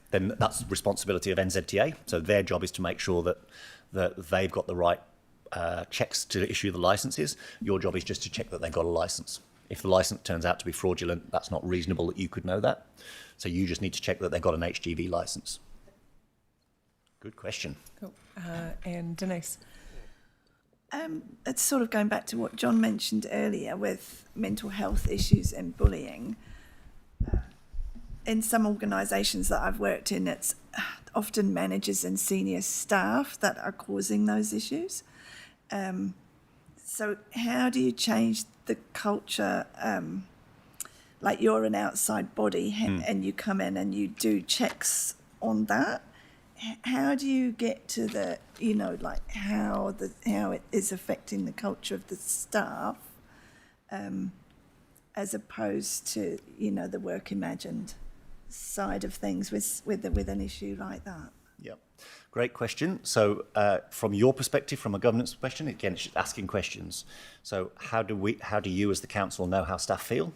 Then that's the responsibility of NZTA. So their job is to make sure that they've got the right checks to issue the licenses. Your job is just to check that they've got a license. If the license turns out to be fraudulent, that's not reasonable that you could know that. So you just need to check that they've got an HGV license. Good question. Cool. And Denise. It's sort of going back to what John mentioned earlier with mental health issues and bullying. In some organisations that I've worked in, it's often managers and senior staff that are causing those issues. So how do you change the culture? Like you're an outside body and you come in and you do checks on that. How do you get to the, like how it is affecting the culture of the staff, as opposed to, the work imagined side of things with an issue like that? Yeah, great question. So from your perspective, from a governance question, again, it's just asking questions. So how do you as the council know how staff feel?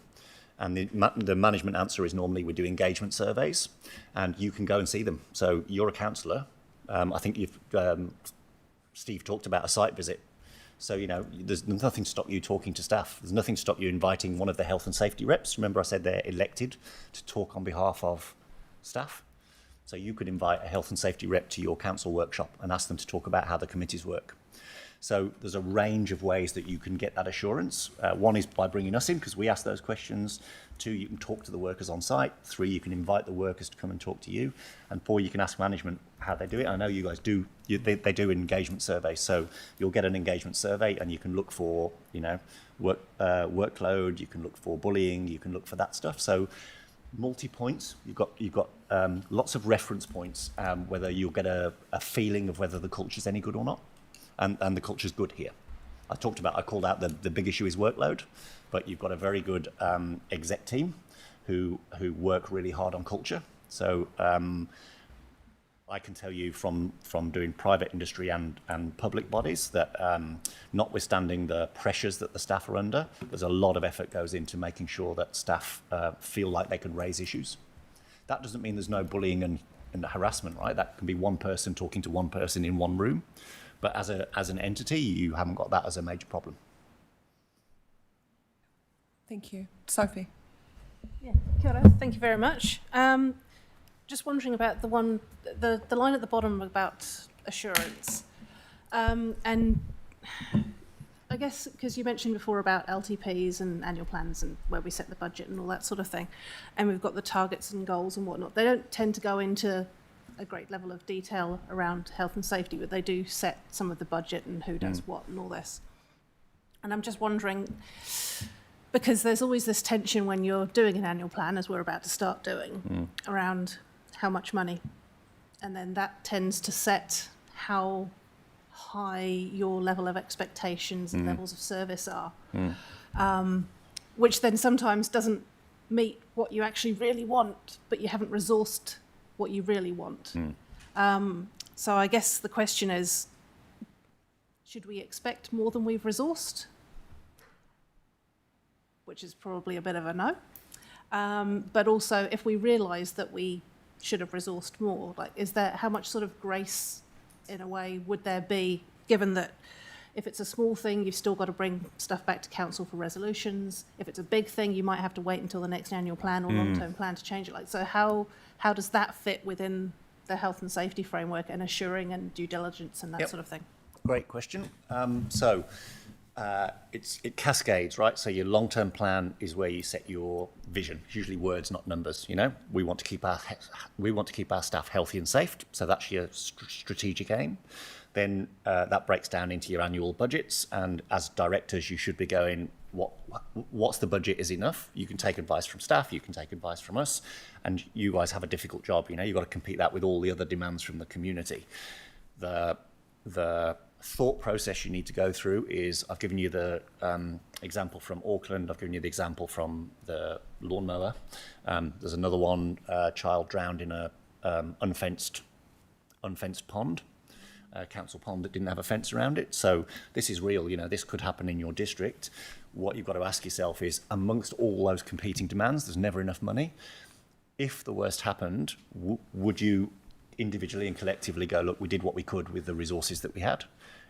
And the management answer is normally we do engagement surveys and you can go and see them. So you're a councillor. I think Steve talked about a site visit. So, there's nothing to stop you talking to staff. There's nothing to stop you inviting one of the health and safety reps. Remember I said they're elected to talk on behalf of staff. So you could invite a health and safety rep to your council workshop and ask them to talk about how the committees work. So there's a range of ways that you can get that assurance. One is by bringing us in because we ask those questions. 2, you can talk to the workers on site. 3, you can invite the workers to come and talk to you. And 4, you can ask management how they do it. I know you guys do. They do engagement surveys. So you'll get an engagement survey and you can look for, workload. You can look for bullying. You can look for that stuff. So multi-points. You've got lots of reference points. Whether you'll get a feeling of whether the culture's any good or not. And the culture's good here. I called out the big issue is workload, but you've got a very good exec team who work really hard on culture. So I can tell you from doing private industry and public bodies that notwithstanding the pressures that the staff are under, there's a lot of effort goes into making sure that staff feel like they can raise issues. That doesn't mean there's no bullying and harassment, right? That can be one person talking to one person in one room. But as an entity, you haven't got that as a major problem. Thank you. Sophie. Yeah, kia ora. Thank you very much. Just wondering about the line at the bottom about assurance. And I guess because you mentioned before about LTPs and annual plans and where we set the budget and all that sort of thing, and we've got the targets and goals and whatnot, they don't tend to go into a great level of detail around health and safety, but they do set some of the budget and who does what and all this. And I'm just wondering, because there's always this tension when you're doing an annual plan, as we're about to start doing, around how much money. And then that tends to set how high your level of expectations and levels of service are, which then sometimes doesn't meet what you actually really want, but you haven't resourced what you really want. So I guess the question is, should we expect more than we've resourced? Which is probably a bit of a no. But also, if we realise that we should have resourced more, like, is there, how much sort of grace, in a way, would there be, given that if it's a small thing, you've still got to bring stuff back to council for resolutions. If it's a big thing, you might have to wait until the next annual plan or long-term plan to change it. Like, so how does that fit within the health and safety framework and assuring and due diligence and that sort of thing? Great question. It cascades, right? So your long-term plan is where you set your vision. It's usually words, not numbers. You know, we want to keep our staff healthy and safe. So that's your strategic aim. Then that breaks down into your annual budgets. And as directors, you should be going, what's the budget is enough? You can take advice from staff. You can take advice from us. And you guys have a difficult job. You know, you've got to compete that with all the other demands from the community. The thought process you need to go through is, I've given you the example from Auckland, I've given you the example from the lawnmower. There's another one, a child drowned in a unfenced pond, a council pond that didn't have a fence around it. So this is real, you know, this could happen in your district. What you've got to ask yourself is, amongst all those competing demands, there's never enough money. If the worst happened, would you individually and collectively go, look, we did what we could with the resources that we had?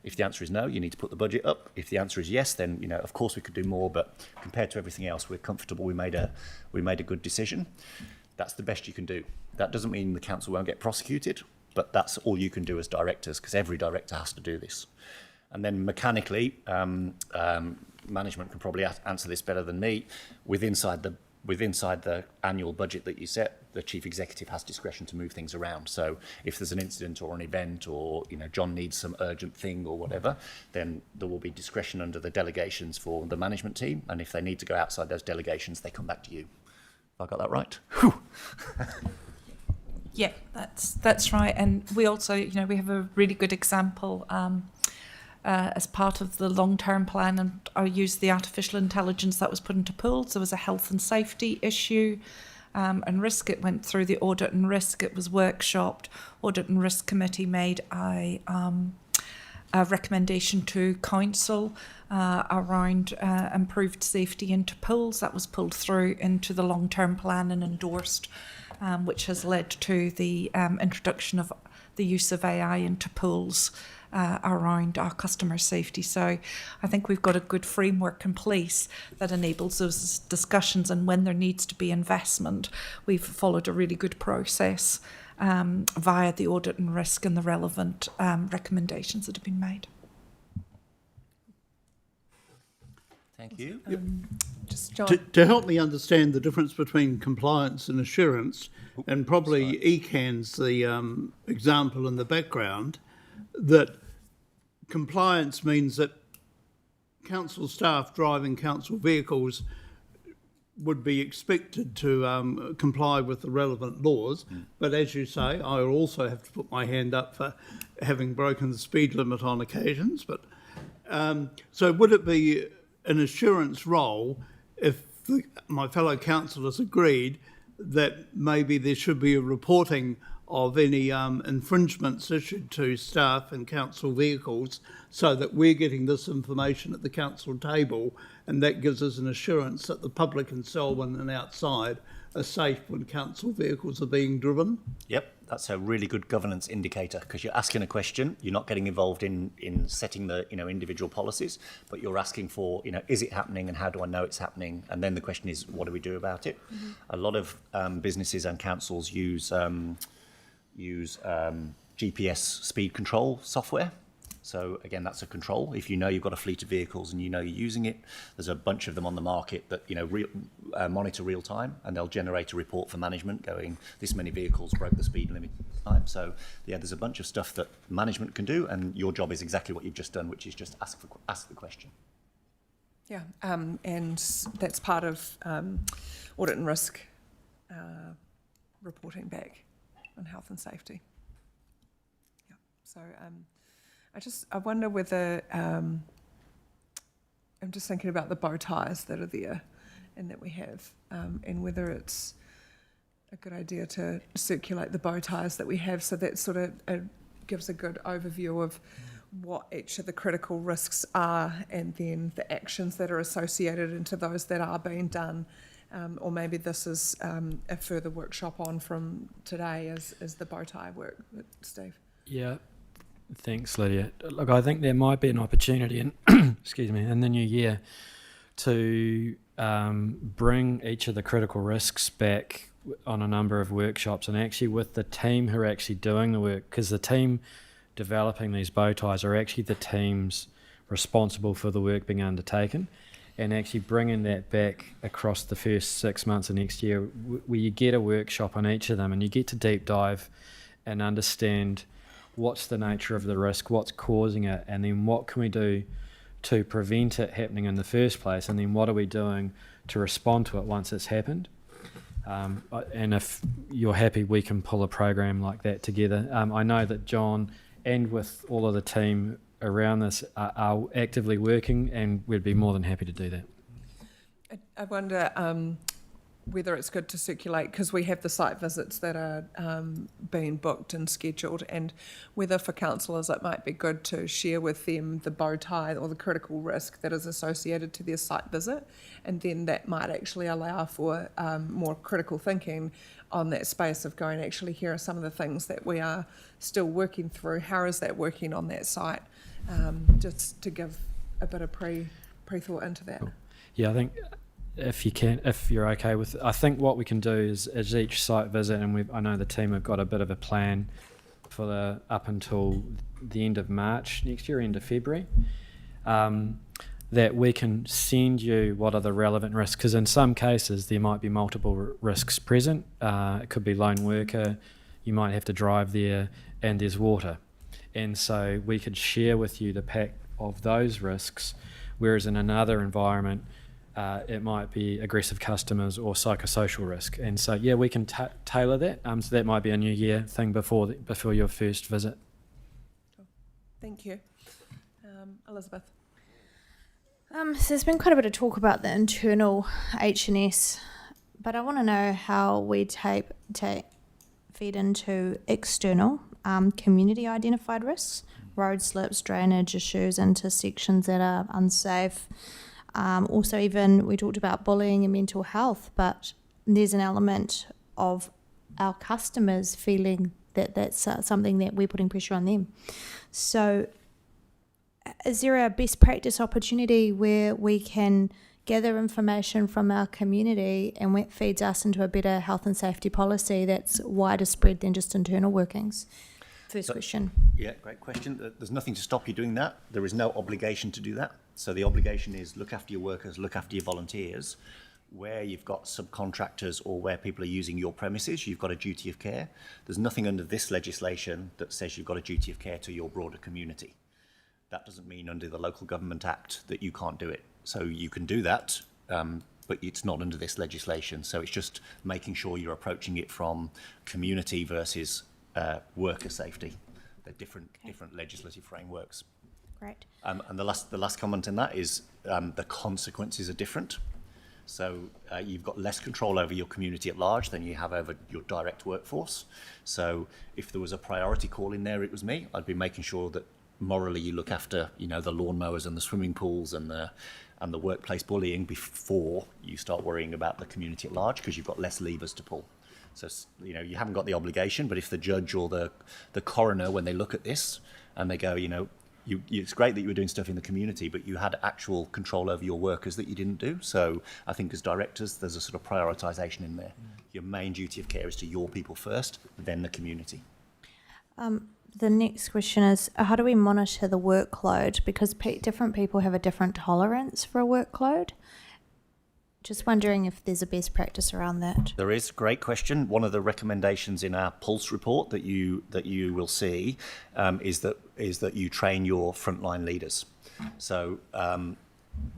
If the answer is no, you need to put the budget up. If the answer is yes, then, you know, of course we could do more, but compared to everything else, we're comfortable. We made a good decision. That's the best you can do. That doesn't mean the council won't get prosecuted, but that's all you can do as directors, because every director has to do this. And then mechanically, management can probably answer this better than me. Within the annual budget that you set, the chief executive has discretion to move things around. So if there's an incident or an event, or, you know, John needs some urgent thing or whatever, then there will be discretion under the delegations for the management team. And if they need to go outside those delegations, they come back to you. Have I got that right? Whew. Yeah, that's right. And we also, you know, we have a really good example as part of the long-term plan, and I used the artificial intelligence that was put into pools. There was a health and safety issue and risk. It went through the audit and risk. It was workshopped. Audit and risk committee made a recommendation to council around improved safety into pools. That was pulled through into the long-term plan and endorsed, which has led to the introduction of the use of AI into pools around our customer safety. So I think we've got a good framework in place that enables those discussions, and when there needs to be investment, we've followed a really good process via the audit and risk and the relevant recommendations that have been made. Thank you. Just John. To help me understand the difference between compliance and assurance, and probably ECAN's the example in the background, that compliance means that council staff driving council vehicles would be expected to comply with the relevant laws. But as you say, I also have to put my hand up for having broken the speed limit on occasions. But so would it be an assurance role if my fellow councillors agreed that maybe there should be a reporting of any infringements issued to staff and council vehicles, so that we're getting this information at the council table, and that gives us an assurance that the public in Selwyn and outside are safe when council vehicles are being driven? Yep, that's a really good governance indicator, because you're asking a question, you're not getting involved in setting the, you know, individual policies, but you're asking for, you know, is it happening and how do I know it's happening? And then the question is, what do we do about it? A lot of businesses and councils use GPS speed control software. So again, that's a control. If you know you've got a fleet of vehicles and you know you're using it, there's a bunch of them on the market that monitor real time, and they'll generate a report for management going, this many vehicles broke the speed limit time. So yeah, there's a bunch of stuff that management can do, and your job is exactly what you've just done, which is just ask the question. Yeah, and that's part of audit and risk reporting back on health and safety. Yeah, so I wonder whether, I'm just thinking about the bow ties that are there and that we have, and whether it's a good idea to circulate the bow ties that we have, so that sort of gives a good overview of what each of the critical risks are, and then the actions that are associated into those that are being done. Or maybe this is a further workshop on from today as the bow tie work, Steve. Yeah, thanks, Lydia. Look, I think there might be an opportunity in, excuse me, in the new year to bring each of the critical risks back on a number of workshops, and actually with the team who are actually doing the work, because the team developing these bow ties are actually the teams responsible for the work being undertaken, and actually bringing that back across the first 6 months of next year, where you get a workshop on each of them and you get to deep dive and understand what's the nature of the risk, what's causing it, and then what can we do to prevent it happening in the first place, and then what are we doing to respond to it once it's happened. And if you're happy, we can pull a program like that together. I know that John and with all of the team around this are actively working, and we'd be more than happy to do that. I wonder whether it's good to circulate, because we have the site visits that are being booked and scheduled, and whether for councillors it might be good to share with them the bow tie or the critical risk that is associated to their site visit, and then that might actually allow for more critical thinking on that space of going, actually, here are some of the things that we are still working through. How is that working on that site? Just to give a bit of pre-thought into that. Cool. Yeah, I think if you're okay with, I think what we can do is each site visit, and I know the team have got a bit of a plan for up until the end of March next year, end of February, that we can send you what are the relevant risks, because in some cases there might be multiple risks present. It could be lone worker, you might have to drive there, and there's water. And so we could share with you the pack of those risks, whereas in another environment, it might be aggressive customers or psychosocial risk. And so, yeah, we can tailor that. So that might be a new year thing before your first visit. Thank you. Elizabeth. So there's been quite a bit of talk about the internal H&S, but I want to know how we feed into external community identified risks, road slips, drainage issues, intersections that are unsafe. Also, even we talked about bullying and mental health, but there's an element of our customers feeling that that's something that we're putting pressure on them. So is there a best practice opportunity where we can gather information from our community and it feeds us into a better health and safety policy that's wider spread than just internal workings? First question. Yeah, great question. There's nothing to stop you doing that. There is no obligation to do that. So the obligation is look after your workers, look after your volunteers. Where you've got subcontractors or where people are using your premises, you've got a duty of care. There's nothing under this legislation that says you've got a duty of care to your broader community. That doesn't mean under the Local Government Act that you can't do it. So you can do that, but it's not under this legislation. So it's just making sure you're approaching it from community versus worker safety. They're different legislative frameworks. Great. And the last comment in that is the consequences are different. So you've got less control over your community at large than you have over your direct workforce. So if there was a priority call in there, it was me. I'd be making sure that morally you look after, the lawnmowers and the swimming pools and the workplace bullying before you start worrying about the community at large, because you've got less levers to pull. So, you haven't got the obligation, but if the judge or the coroner, when they look at this and they go, it's great that you were doing stuff in the community, but you had actual control over your workers that you didn't do. So I think as directors, there's a sort of prioritisation in there. Your main duty of care is to your people first, then the community. The next question is, how do we monitor the workload? Because different people have a different tolerance for a workload. Just wondering if there's a best practice around that. There is. Great question. One of the recommendations in our Pulse report that you will see is that you train your frontline leaders. So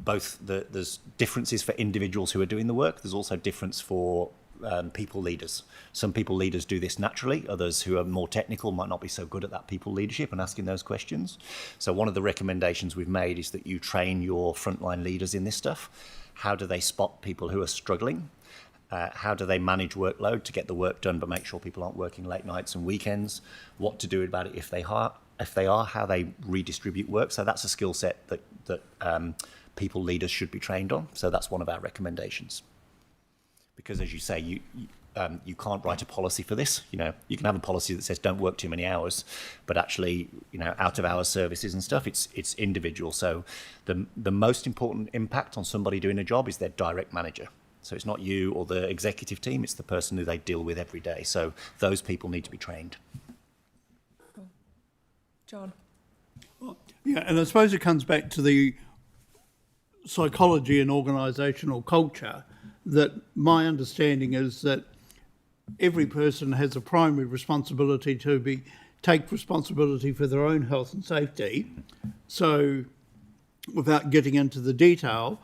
there's differences for individuals who are doing the work. There's also difference for people leaders. Some people leaders do this naturally. Others who are more technical might not be so good at that people leadership and asking those questions. So one of the recommendations we've made is that you train your frontline leaders in this stuff. How do they spot people who are struggling? How do they manage workload to get the work done but make sure people aren't working late nights and weekends? What to do about it if they are, how they redistribute work. So that's a skill set that people leaders should be trained on. So that's one of our recommendations. Because as you say, you can't write a policy for this. You know, you can have a policy that says don't work too many hours, but actually, you know, out of hours services and stuff, it's individual. So the most important impact on somebody doing a job is their direct manager. So it's not you or the executive team, it's the person who they deal with every day. So those people need to be trained. John. Yeah, and I suppose it comes back to the psychology and organisational culture, that my understanding is that every person has a primary responsibility to take responsibility for their own health and safety. So without getting into the detail,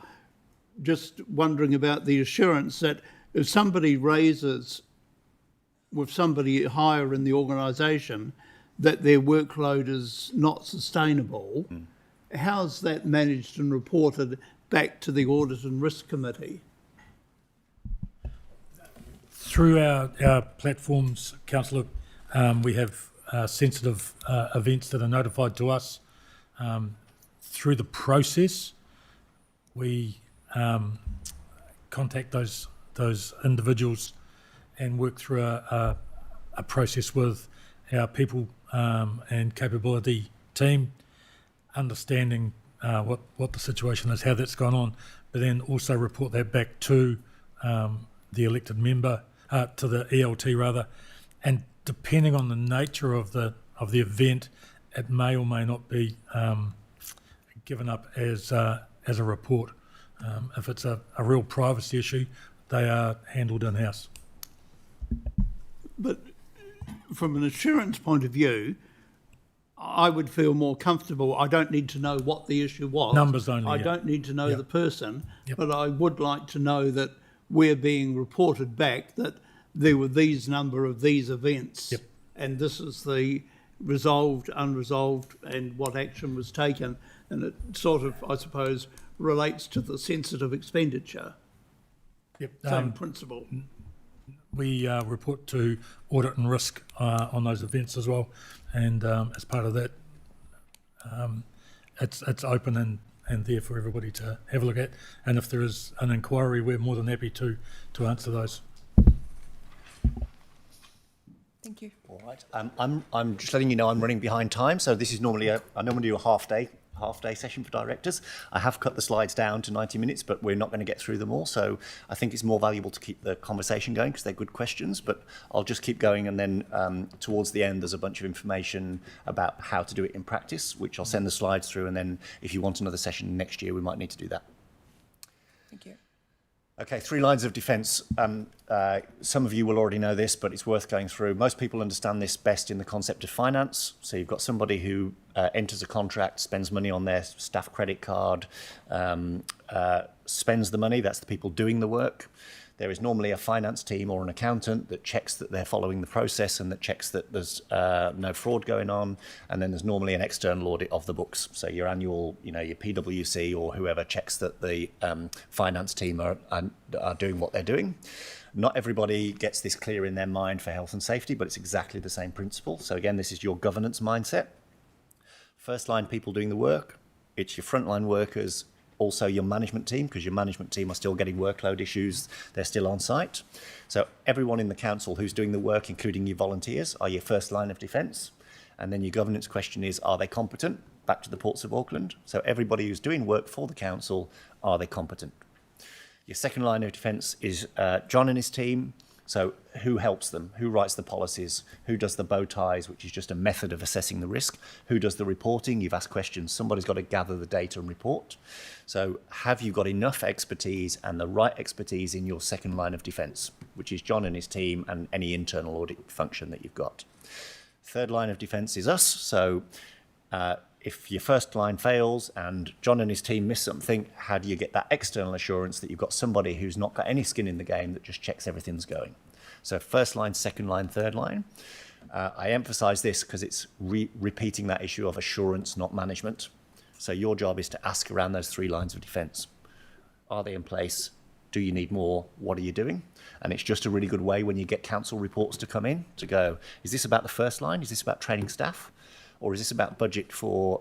just wondering about the assurance that if somebody raises with somebody higher in the organisation that their workload is not sustainable, how's that managed and reported back to the Audit and Risk Committee? Through our platforms, Councillor, we have sensitive events that are notified to us. Through the process, we contact those individuals and work through a process with our people and capability team, understanding what the situation is, how that's gone on, but then also report that back to the elected member, to the ELT rather, and depending on the nature of the event, it may or may not be given up as a report. If it's a real privacy issue, they are handled in-house. But from an assurance point of view, I would feel more comfortable. I don't need to know what the issue was. Numbers only. I don't need to know the person, but I would like to know that we're being reported back that there were these number of these events, and this is the resolved, unresolved, and what action was taken. And it sort of, I suppose, relates to the sensitive expenditure. Same principle. We report to Audit and Risk on those events as well, and as part of that, it's open and there for everybody to have a look at. And if there is an inquiry, we're more than happy to answer those. Thank you. All right. I'm just letting you know I'm running behind time, so this is normally I normally do a half day session for directors. I have cut the slides down to 90 minutes, but we're not going to get through them all. So I think it's more valuable to keep the conversation going because they're good questions, but I'll just keep going. And then towards the end, there's a bunch of information about how to do it in practice, which I'll send the slides through. And then if you want another session next year, we might need to do that. Thank you. Okay, 3 lines of defence. Some of you will already know this, but it's worth going through. Most people understand this best in the concept of finance. So you've got somebody who enters a contract, spends money on their staff credit card, spends the money. That's the people doing the work. There is normally a finance team or an accountant that checks that they're following the process and that checks that there's no fraud going on. And then there's normally an external audit of the books. So your annual, your PwC or whoever checks that the finance team are doing what they're doing. Not everybody gets this clear in their mind for health and safety, but it's exactly the same principle. So again, this is your governance mindset. First line people doing the work. It's your frontline workers, also your management team, because your management team are still getting workload issues. They're still on site. So everyone in the council who's doing the work, including your volunteers, are your first line of defence. And then your governance question is, are they competent? Back to the Ports of Auckland. So everybody who's doing work for the council, are they competent? Your second line of defence is John and his team. So who helps them? Who writes the policies? Who does the bow ties, which is just a method of assessing the risk? Who does the reporting? You've asked questions. Somebody's got to gather the data and report. So have you got enough expertise and the right expertise in your second line of defence, which is John and his team and any internal audit function that you've got? Third line of defence is us. So if your first line fails and John and his team miss something, how do you get that external assurance that you've got somebody who's not got any skin in the game that just checks everything's going? So first line, second line, third line. I emphasise this because it's repeating that issue of assurance, not management. So your job is to ask around those three lines of defence. Are they in place? Do you need more? What are you doing? And it's just a really good way when you get council reports to come in to go, is this about the first line? Is this about training staff? Or is this about budget for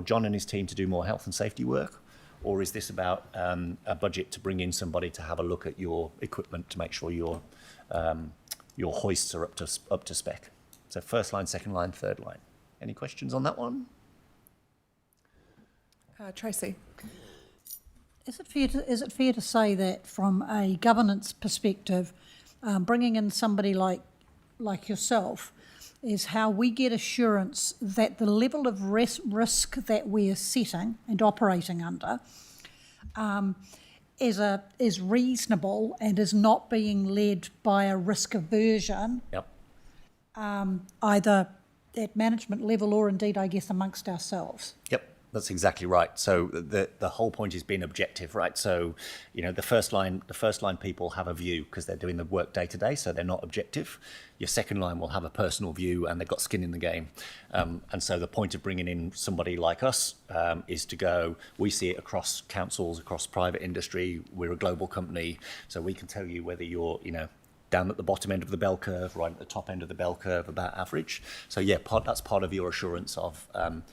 John and his team to do more health and safety work? Or is this about a budget to bring in somebody to have a look at your equipment to make sure your hoists are up to spec? So first line, second line, third line. Any questions on that one? Tracy. Is it fair to say that from a governance perspective, bringing in somebody like yourself is how we get assurance that the level of risk that we're setting and operating under is reasonable and is not being led by a risk aversion, Yep. either at management level or indeed, I guess, amongst ourselves. Yep. That's exactly right. So the whole point is being objective, right? So, you know, the first line people have a view because they're doing the work day to day, so they're not objective. Your second line will have a personal view and they've got skin in the game. And so the point of bringing in somebody like us is to go, we see it across councils, across private industry. We're a global company, so we can tell you whether you're, you know, down at the bottom end of the bell curve, right at the top end of the bell curve, about average. So yeah, that's part of your assurance of,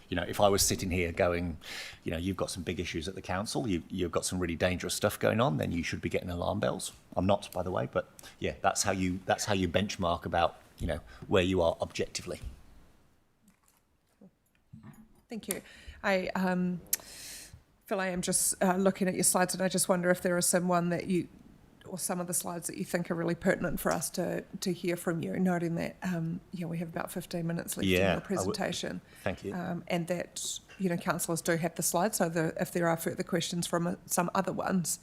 you know, if I was sitting here going, you know, you've got some big issues at the council, you've got some really dangerous stuff going on, then you should be getting alarm bells. I'm not, by the way, but yeah, that's how you benchmark about, you know, where you are objectively. Thank you. Phil, I am just looking at your slides and I just wonder if there is someone that you, or some of the slides that you think are really pertinent for us to hear from you, noting that we have about 15 minutes left in your presentation. Thank you. And that, you know, councillors do have the slides, so if there are further questions from some other ones,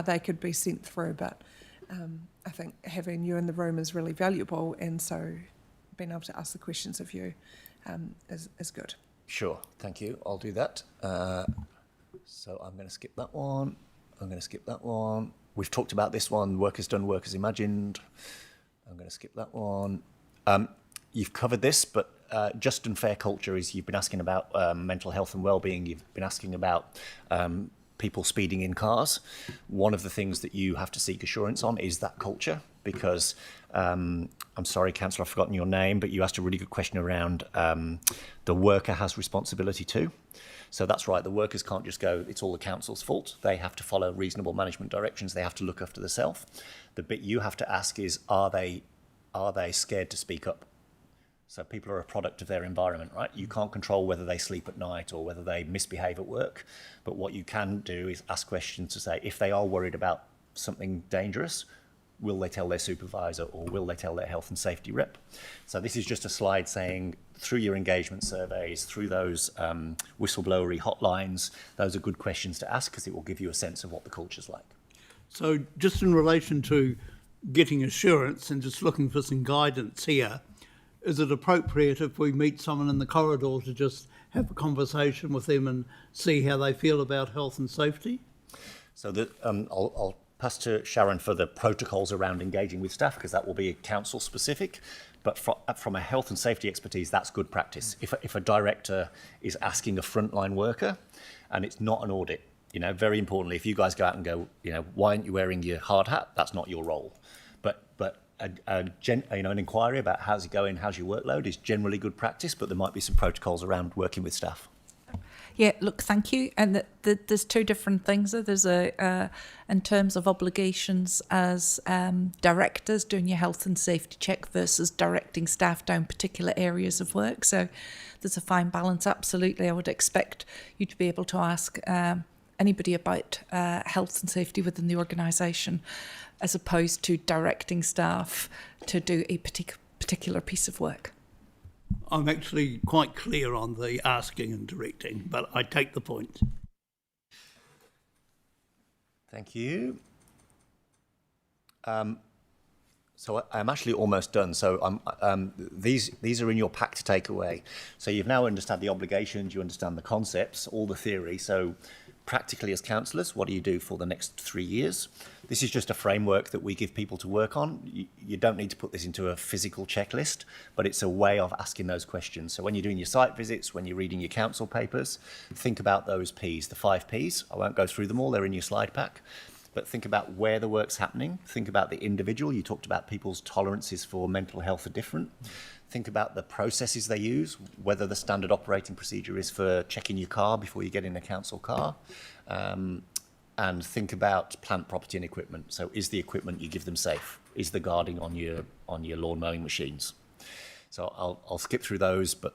they could be sent through. But I think having you in the room is really valuable, and so being able to ask the questions of you is good. Sure, thank you. I'll do that. So I'm going to skip that one. I'm going to skip that one. We've talked about this one, workers done, workers imagined. I'm going to skip that one. You've covered this, but just and fair culture is you've been asking about mental health and well-being. You've been asking about people speeding in cars. One of the things that you have to seek assurance on is that culture, because I'm sorry, Councillor, I've forgotten your name, but you asked a really good question around the worker has responsibility too. So that's right, the workers can't just go, it's all the council's fault. They have to follow reasonable management directions. They have to look after themselves. The bit you have to ask is, are they scared to speak up? So people are a product of their environment, right? You can't control whether they sleep at night or whether they misbehave at work. But what you can do is ask questions to say, if they are worried about something dangerous, will they tell their supervisor or will they tell their health and safety rep? So this is just a slide saying, through your engagement surveys, through those whistleblowery hotlines, those are good questions to ask because it will give you a sense of what the culture's like. So just in relation to getting assurance and just looking for some guidance here, is it appropriate if we meet someone in the corridor to just have a conversation with them and see how they feel about health and safety? So I'll pass to Sharon for the protocols around engaging with staff, because that will be council specific. But from a health and safety expertise, that's good practice. If a director is asking a frontline worker and it's not an audit, you know, very importantly, if you guys go out and go, you know, why aren't you wearing your hard hat? That's not your role. But an inquiry about how's it going, how's your workload is generally good practice, but there might be some protocols around working with staff. Yeah, look, thank you. And there's two different things. There's in terms of obligations as directors doing your health and safety check versus directing staff down particular areas of work. So there's a fine balance. Absolutely, I would expect you to be able to ask anybody about health and safety within the organisation, as opposed to directing staff to do a particular piece of work. I'm actually quite clear on the asking and directing, but I take the point. Thank you. So I'm actually almost done. So these are in your pack to take away. So you've now understood the obligations, you understand the concepts, all the theory. So practically as councillors, what do you do for the next 3 years? This is just a framework that we give people to work on. You don't need to put this into a physical checklist, but it's a way of asking those questions. So when you're doing your site visits, when you're reading your council papers, think about those Ps, the 5 Ps. I won't go through them all, they're in your slide pack. But think about where the work's happening. Think about the individual. You talked about people's tolerances for mental health are different. Think about the processes they use, whether the standard operating procedure is for checking your car before you get in a council car. And think about plant, property and equipment. So is the equipment you give them safe? Is the guarding on your lawn mowing machines? So I'll skip through those, but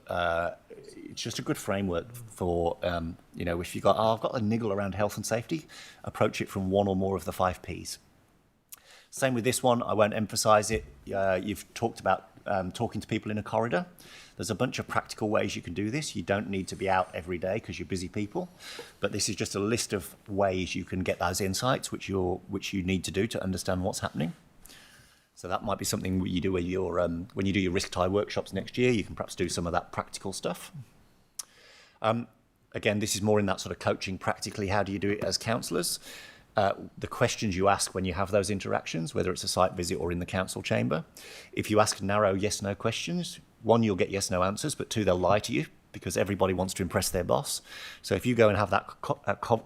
it's just a good framework for, if you've got, I've got a niggle around health and safety, approach it from one or more of the 5 Ps. Same with this one, I won't emphasise it. You've talked about talking to people in a corridor. There's a bunch of practical ways you can do this. You don't need to be out every day because you're busy people, but this is just a list of ways you can get those insights which you need to do to understand what's happening. So that might be something you do when you do your risk tie workshops next year. You can perhaps do some of that practical stuff. Again, this is more in that sort of coaching practically. How do you do it as councillors? The questions you ask when you have those interactions, whether it's a site visit or in the council chamber. If you ask narrow yes/no questions, 1, you'll get yes/no answers, but 2, they'll lie to you because everybody wants to impress their boss. So if you go and have that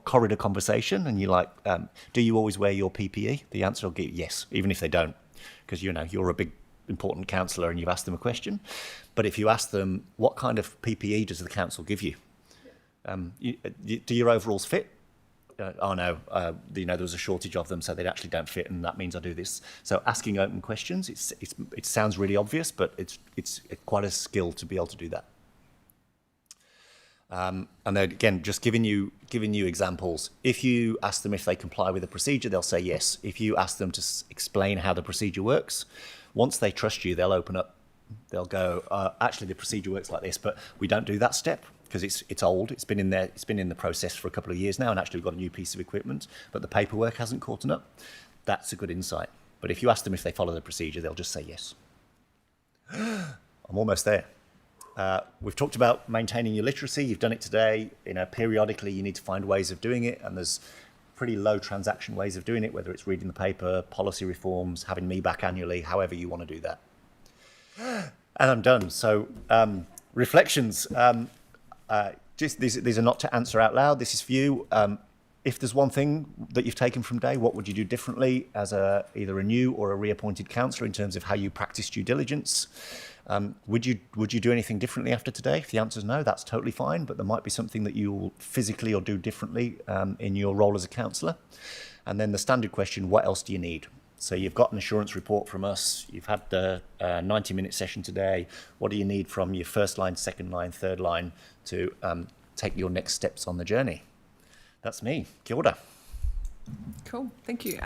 corridor conversation and you're like, do you always wear your PPE? The answer will be yes, even if they don't, because you're a big important councillor and you've asked them a question. But if you ask them, what kind of PPE does the council give you? Do your overalls fit? Oh no, there was a shortage of them, so they actually don't fit, and that means I do this. So asking open questions, it sounds really obvious, but it's quite a skill to be able to do that. And then again, just giving you examples. If you ask them if they comply with the procedure, they'll say yes. If you ask them to explain how the procedure works, once they trust you, they'll open up. They'll go, actually, the procedure works like this, but we don't do that step because it's old. It's been in there. It's been in the process for a couple of years now, and actually we've got a new piece of equipment, but the paperwork hasn't caught up. That's a good insight. But if you ask them if they follow the procedure, they'll just say yes. I'm almost there. We've talked about maintaining your literacy. You've done it today. Periodically you need to find ways of doing it, and there's pretty low transaction ways of doing it, whether it's reading the paper, policy reforms, having me back annually, however you want to do that. And I'm done. So reflections. These are not to answer out loud. This is for you. If there's one thing that you've taken from today, what would you do differently as either a new or a reappointed councillor in terms of how you practice due diligence? Would you do anything differently after today? If the answer is no, that's totally fine, but there might be something that you'll physically or do differently in your role as a councillor. And then the standard question, what else do you need? So you've got an assurance report from us, you've had the 90-minute session today. What do you need from your first line, second line, third line to take your next steps on the journey? That's me. Kia ora. Cool, thank you.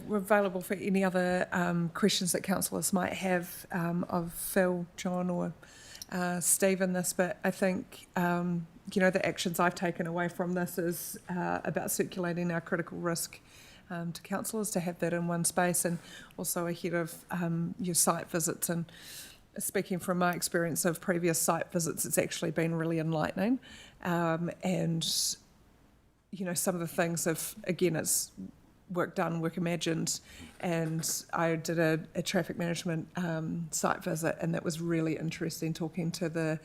We're available for any other questions that councillors might have of Phil, John or Steve in this, but I think the actions I've taken away from this is about circulating our critical risk to councillors, to have that in one space, and also ahead of your site visits. And speaking from my experience of previous site visits, it's actually been really enlightening. And some of the things it's work done, work imagined, and I did a traffic management site visit, and that was really interesting, talking to the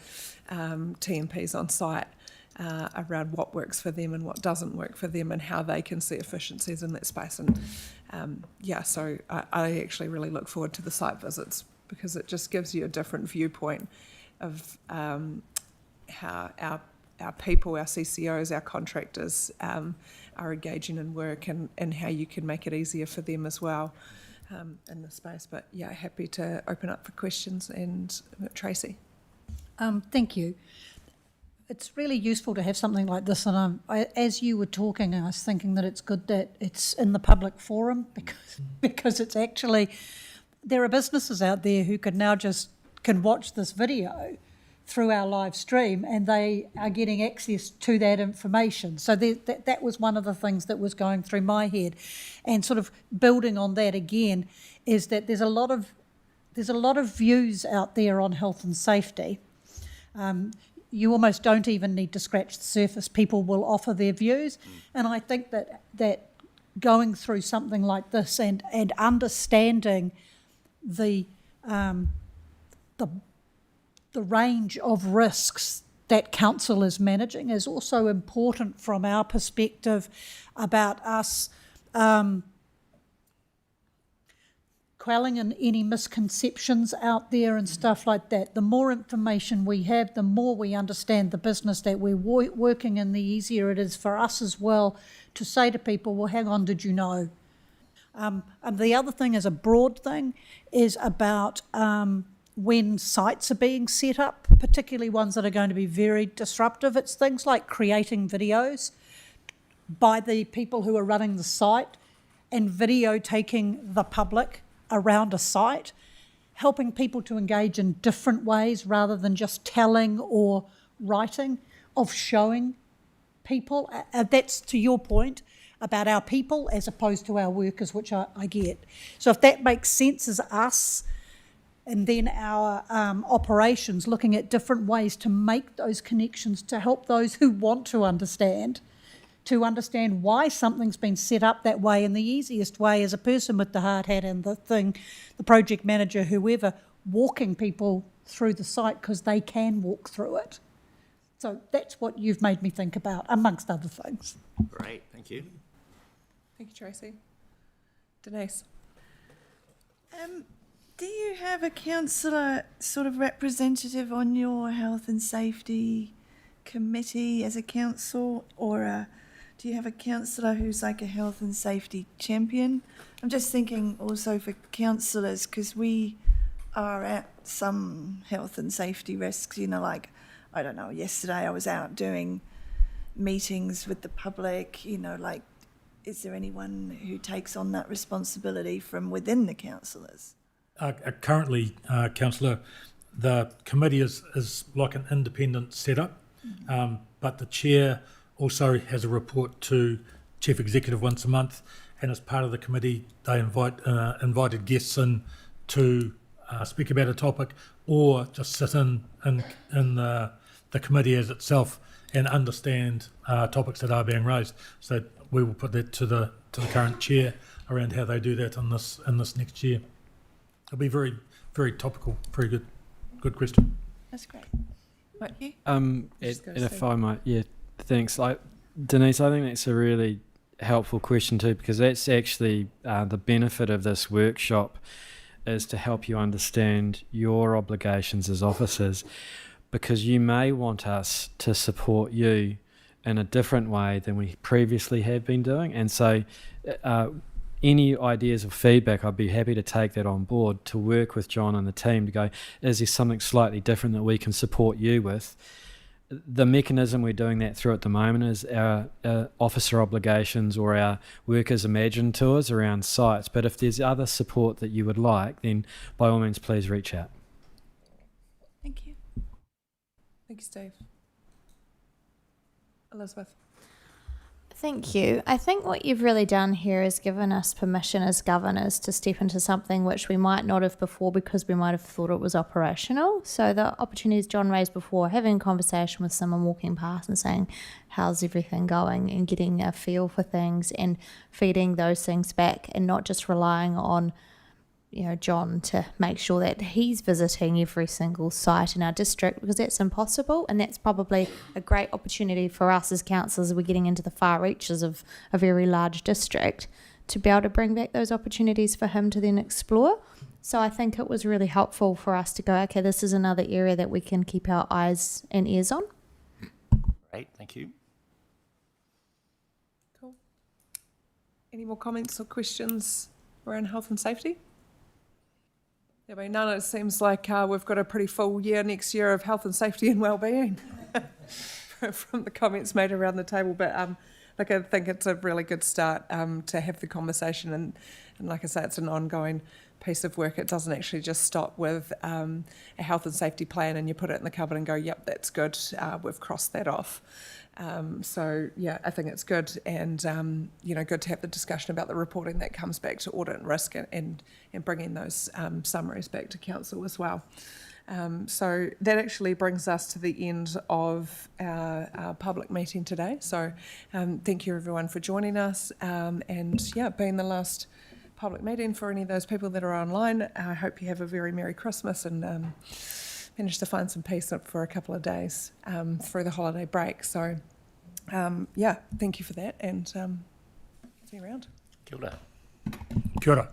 TMPs on site around what works for them and what doesn't work for them, and how they can see efficiencies in that space. And so I actually really look forward to the site visits, because it just gives you a different viewpoint of how our people, our CCOs, our contractors are engaging in work, and how you can make it easier for them as well in the space. But happy to open up for questions. And Tracy. Thank you. it's really useful to have something like this, and as you were talking, I was thinking that it's good that it's in the public forum because it's actually, there are businesses out there who can watch this video through our live stream, and they are getting access to that information. So that was one of the things that was going through my head, and sort of building on that again is that there's a lot of views out there on health and safety. You almost don't even need to scratch the surface. People will offer their views, and I think that going through something like this and understanding the range of risks that council is managing is also important from our perspective about us quelling in any misconceptions out there and stuff like that. The more information we have, the more we understand the business that we're working in, the easier it is for us as well to say to people, well, hang on, did you know? And the other thing is a broad thing, is about when sites are being set up, particularly ones that are going to be very disruptive. It's things like creating videos by the people who are running the site and videotaking the public around a site, helping people to engage in different ways rather than just telling or writing, of showing people. That's to your point about our people as opposed to our workers, which I get. So if that makes sense as us, and then our operations looking at different ways to make those connections to help those who want to understand why something's been set up that way. And the easiest way is a person with the hard hat and the project manager, whoever, walking people through the site because they can walk through it. So that's what you've made me think about, amongst other things. Great, thank you. Thank you, Tracy. Denise? Do you have a councillor sort of representative on your health and safety committee as a council, or do you have a councillor who's like a health and safety champion? I'm just thinking also for councillors, because we are at some health and safety risks, like, I don't know, yesterday I was out doing meetings with the public, like, is there anyone who takes on that responsibility from within the councillors? Currently, Councillor, the committee is like an independent setup, but the chair also has a report to Chief Executive once a month, and as part of the committee, they invited guests in to speak about a topic, or just sit in the committee as itself and understand topics that are being raised. So we will put that to the current chair around how they do that in this next year. It'll be very, very topical. Very good question. That's great. What you? And if I might, thanks. Denise, I think that's a really helpful question too, because that's actually the benefit of this workshop, is to help you understand your obligations as officers, because you may want us to support you in a different way than we previously have been doing. And so any ideas or feedback, I'd be happy to take that on board to work with John and the team to go, is there something slightly different that we can support you with? The mechanism we're doing that through at the moment is our officer obligations or our workers imagine tours around sites. But if there's other support that you would like, then by all means, please reach out. Thank you. Thank you, Steve. Elizabeth? Thank you. I think what you've really done here is given us permission as governors to step into something which we might not have before because we might have thought it was operational. So the opportunities John raised before, having a conversation with someone walking past and saying, how's everything going, and getting a feel for things and feeding those things back, and not just relying on John to make sure that he's visiting every single site in our district, because that's impossible, and that's probably a great opportunity for us as councillors. We're getting into the far reaches of a very large district to be able to bring back those opportunities for him to then explore. So I think it was really helpful for us to go, okay, this is another area that we can keep our eyes and ears on. Great, thank you. Cool. Any more comments or questions around health and safety? I mean, none, it seems like we've got a pretty full year next year of health and safety and wellbeing from the comments made around the table. But like, I think it's a really good start to have the conversation. And like I say, it's an ongoing piece of work. It doesn't actually just stop with a health and safety plan and you put it in the cupboard and go, yep, that's good. We've crossed that off. So yeah, I think it's good, and good to have the discussion about the reporting that comes back to audit and risk, and bringing those summaries back to council as well. So that actually brings us to the end of our public meeting today. So thank you everyone for joining us, and yeah, being the last public meeting for any of those people that are online. I hope you have a very Merry Christmas and manage to find some peace for a couple of days through the holiday break. So, yeah, thank you for that, and see you around. Kia ora. Kia ora.